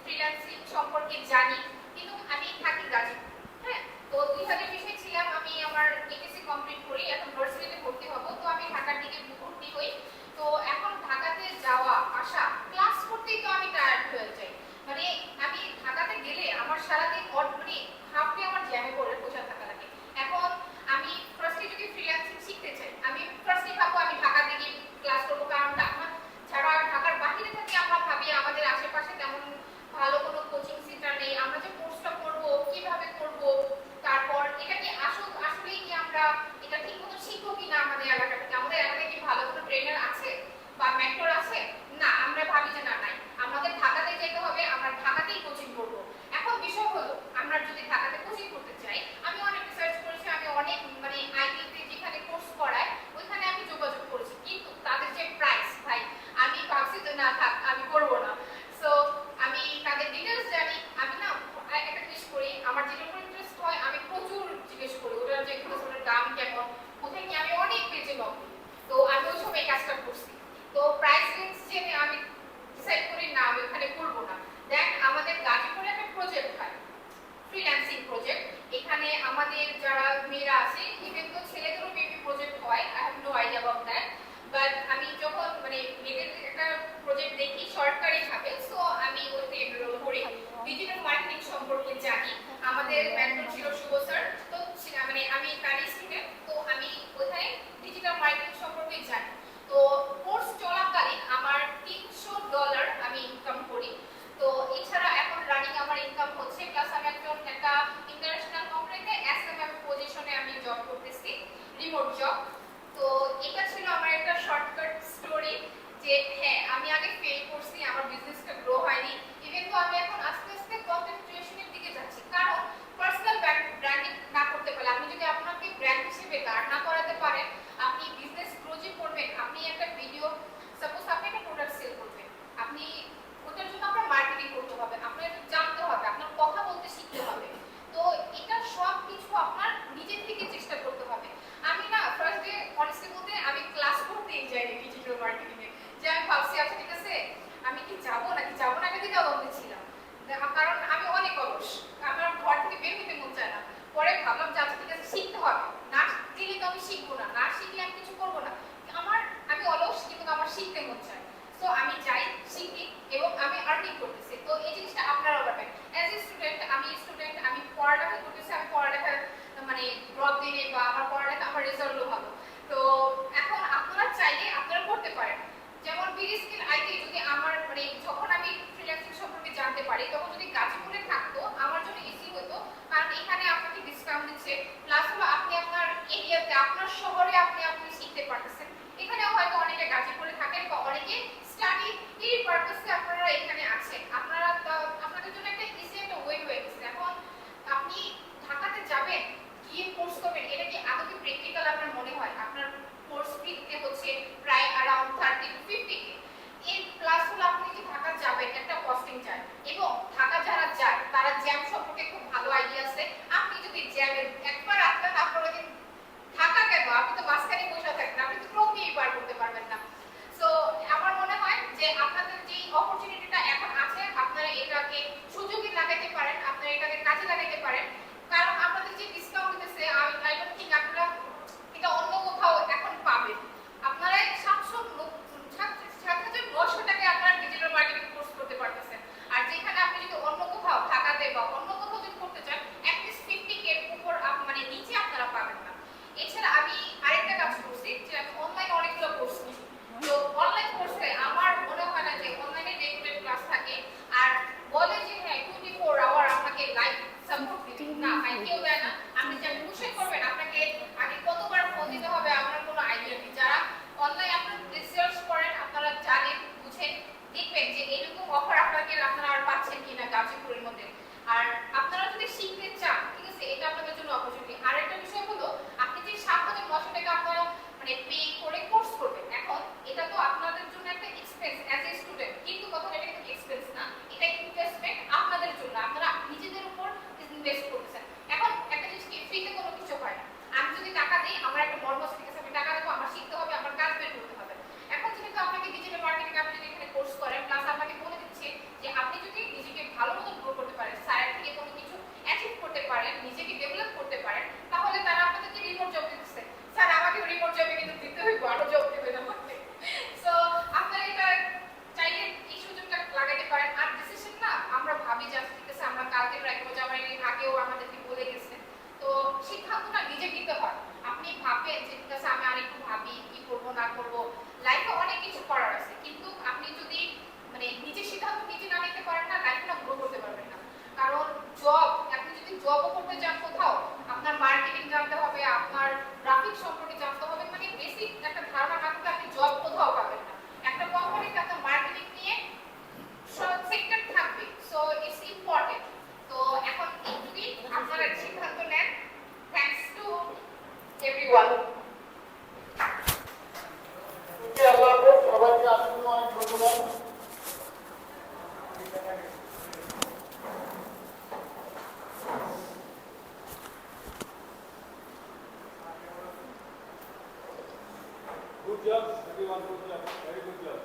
ফ্রিল্যান্সিং সম্পর্কে জানি, কিন্তু আমি থাকি গাজীপুর। হ্যাঁ, তো 2020 ছিলাম, আমি আমার এইচএসসি কমপ্লিট করি, এখন ভার্সিটিতে ভর্তি হব। তো আমি ঢাকার দিকে ভর্তি হই। তো এখন ঢাকাতে যাওয়া আসা ক্লাস করতেই তো আমি টায়ার্ড হয়ে যাই। মানে আমি ঢাকাতে গেলে আমার সারাদিন মানে হাফ ডে আমার জ্যামে করে বসে থাকা লাগে। এখন আমি ফার্স্টে যদি ফ্রিল্যান্সিং শিখতে চাই, আমি ফার্স্টে ভাববো আমি ঢাকাতে গিয়ে ক্লাস করবো, কারণ আমার যারা ঢাকার বাইরে থাকি আমরা ভাবি আমাদের আশেপাশে তেমন ভালো কোনো কোচিং সেন্টার নেই, আমরা যে কোর্সটা করবো কিভাবে করব, তারপর এটা কি আসলেই কি আমরা এটা ঠিক মতো শিখবো কিনা, আমাদের এলাকা থেকে আমাদের এলাকায় কি ভালো কোনো ট্রেনার আছে বা মেন্টর আছে? না, আমরা ভাবি যে না নাই, আমাদের ঢাকাতে যেতে হবে, আমরা ঢাকাতেই কোচিং করবো। এখন বিষয় হলো আমরা যদি ঢাকাতে কোচিং করতে চাই, আমি অনেক রিসার্চ করেছি, আমি অনেক মানে আইটিতে যেখানে কোর্স করায় ওইখানে আমি যোগাযোগ করেছি, কিন্তু তাদের যে প্রাইস ভাই, আমি ভাবছি যে না থাক, আমি করবো না। সো আমি তাদের ডিটেলস জানি, আমি না একটা জিনিস করি, আমার যেটার উপর ইন্টারেস্ট হয় আমি প্রচুর জিজ্ঞেস করি ওটা যে ওটার দাম কেমন, কোথায় কি, আমি অনেক পেজে লগ করি। তো আমি ওই সময় এই কাজটা করছি। তো প্রাইস রেঞ্জ জেনে আমি ডিসাইড করি না আমি ওখানে করবো না। দেন আমাদের গাজীপুরে একটা প্রজেক্ট হয়, ফ্রিল্যান্সিং প্রজেক্ট। এখানে আমাদের যারা মেয়েরা আছে, ইভেন তো ছেলেদেরও মেবি প্রজেক্ট হয়, I have no idea about that. But আমি যখন মানে মেয়েদের একটা প্রজেক্ট দেখি সরকারি ভাবে, সো আমি ওইতে এনরোল করি। ডিজিটাল মার্কেটিং সম্পর্কে জানি, আমাদের মেন্টর ছিল শুভ স্যার। তো মানে আমি তার স্টুডেন্ট, তো আমি ওখানে ডিজিটাল মার্কেটিং সম্পর্কে জানি। তো কোর্স চলাকালীন আমার $300 আমি ইনকাম করি। তো এছাড়া এখন রানিং আমার ইনকাম হচ্ছে, প্লাস আমি একটা ইন্টারন্যাশনাল কোম্পানিতে এসএমএম পজিশনে আমি জব করতেছি, রিমোট জব। তো এটা ছিল আমার একটা শর্টকাট স্টোরি যে হ্যাঁ আমি আগে ফেল করছি, আমার বিজনেসটা গ্রো হয়নি, ইভেন তো আমি এখন আস্তে আস্তে কন্টেন্ট ক্রিয়েশনের দিকে যাচ্ছি। কারণ পার্সোনাল ব্র্যান্ডিং না করতে পারলে, আপনি যদি আপনাকে ব্র্যান্ড হিসেবে দাঁড় না করাতে পারেন, আপনি বিজনেস গ্রো যে করবেন, আপনি একটা ভিডিও সাপোজ আপনি একটা প্রোডাক্ট সেল করবেন, আপনি ওটার জন্য আপনার মার্কেটিং করতে হবে, আপনার জানতে হবে, আপনার কথা বলতে শিখতে হবে। তো এটা সব কিছু আপনার নিজের থেকে চেষ্টা করতে হবে। আমি না ফার্স্ট ডে অনেস্টলি বলতে আমি ক্লাস করতেই যাইনি ডিজিটাল মার্কেটিং এ, যে আমি ভাবছি আচ্ছা ঠিক আছে আমি কি যাবো নাকি যাবো না, একটা দ্বিধাদ্বন্দ্বে ছিলাম, কারণ আমি অনেক অলস, আমার ঘর থেকে বের হতে মন চায় না। পরে ভাবলাম যে আচ্ছা ঠিক আছে শিখতে হবে, না দিলে তো আমি শিখবো না, না শিখলে আমি কিছু করবো না। আমি অলস কিন্তু আমার শিখতে মন চায়, তো আমি যাই শিখি এবং আমি আর্নিং করতেছি। তো এই জিনিসটা আপনারাও পাবেন। অ্যাজ এ স্টুডেন্ট, আমি পড়ালেখা করতেছি, আমি পড়ালেখা মানে ড্রপ দিলে বা আমার পড়ালেখা আমার রেজাল্টও ভালো। তো এখন আপনারা চাইলে আপনারা করতে পারেন। যেমন বিডি স্কিল আইটি যদি আমার মানে যখন আমি ফ্রিল্যান্সিং সম্পর্কে জানতে পারি, তখন যদি গাজীপুরে থাকতো আমার জন্য ইজি হতো, কারণ এখানে আপনাকে ডিসকাউন্ট দিচ্ছে, প্লাস হলো আপনি আপনার এরিয়াতে আপনার শহরে আপনি শিখতে পারতেছেন। এখানে হয়তো অনেকে গাজীপুরে থাকেন বা অনেকে স্টাডি এই পারপাসে আপনারা এখানে আছেন, আপনাদের জন্য একটা ইজি একটা ওয়ে হয়ে গেছে। এখন আপনি ঢাকাতে যাবেন, গিয়ে কোর্স করবেন, এটা কি আদৌ কি প্র্যাকটিক্যাল আপনার মনে হয়? আপনার কোর্স ফিতে হচ্ছে প্রায় অ্যারাউন্ড 30 to 50K। এর প্লাস হলো আপনি যে ঢাকা যাবেন একটা কস্টিং চার্জ, এবং ঢাকা যারা যায় তারা জ্যাম সম্পর্কে খুব ভালো আইডিয়া আছে। আপনি যদি জ্যামের একবার আসবেন, আপনার ওই দিন ঢাকা কেন, আপনি তো মাঝখানে বসে থাকবেন, আপনি তো ক্রমেই পার করতে পারবেন না। সো আমার মনে হয় যে আপনাদের যে অপরচুনিটিটা এখন আছে, আপনারা এটাকে সুযোগে লাগাতে পারেন, আপনারা এটাকে কাজে লাগাতে পারেন। কারণ আপনাদের যে ডিসকাউন্ট দিতেছে, আই ডোন্ট থিংক আপনারা এটা অন্য কোথাও এখন পাবেন। আপনারা 7,900 টাকায় আপনারা ডিজিটাল মার্কেটিং কোর্স করতে পারতেছেন। আর যেখানে আপনি যদি অন্য কোথাও ঢাকাতে বা অন্য কোথাও যদি করতে চান, অ্যাটলিস্ট 50K এর উপর মানে নিচে আপনারা পাবেন না। এছাড়া আমি আরেকটা কাজ করছি যে আমি অনলাইনে অনেকগুলো কোর্স নিয়েছি। তো অনলাইন কোর্সে আমার মনে হয় না যে অনলাইনে রেগুলার ক্লাস থাকে আর বলে যে হ্যাঁ 24 আওয়ার আপনাকে লাইভ করতে চান কোথাও, আপনার মার্কেটিং জানতে হবে, আপনার গ্রাফিক সম্পর্কে জানতে হবে, মানে বেসিক একটা ধারণা না থাকলে আপনি জব কোথাও পাবেন না। একটা কোম্পানিতে আপনার মার্কেটিং নিয়ে সব সেক্টর থাকবে, সো ইটস ইম্পর্টেন্ট। তো এখন যদি আপনারা সিদ্ধান্ত নেন, থ্যাঙ্কস টু এভরিওয়ান। সবাইকে আসলে অনেক ধন্যবাদ। Good job, everyone. Good job. Very good job.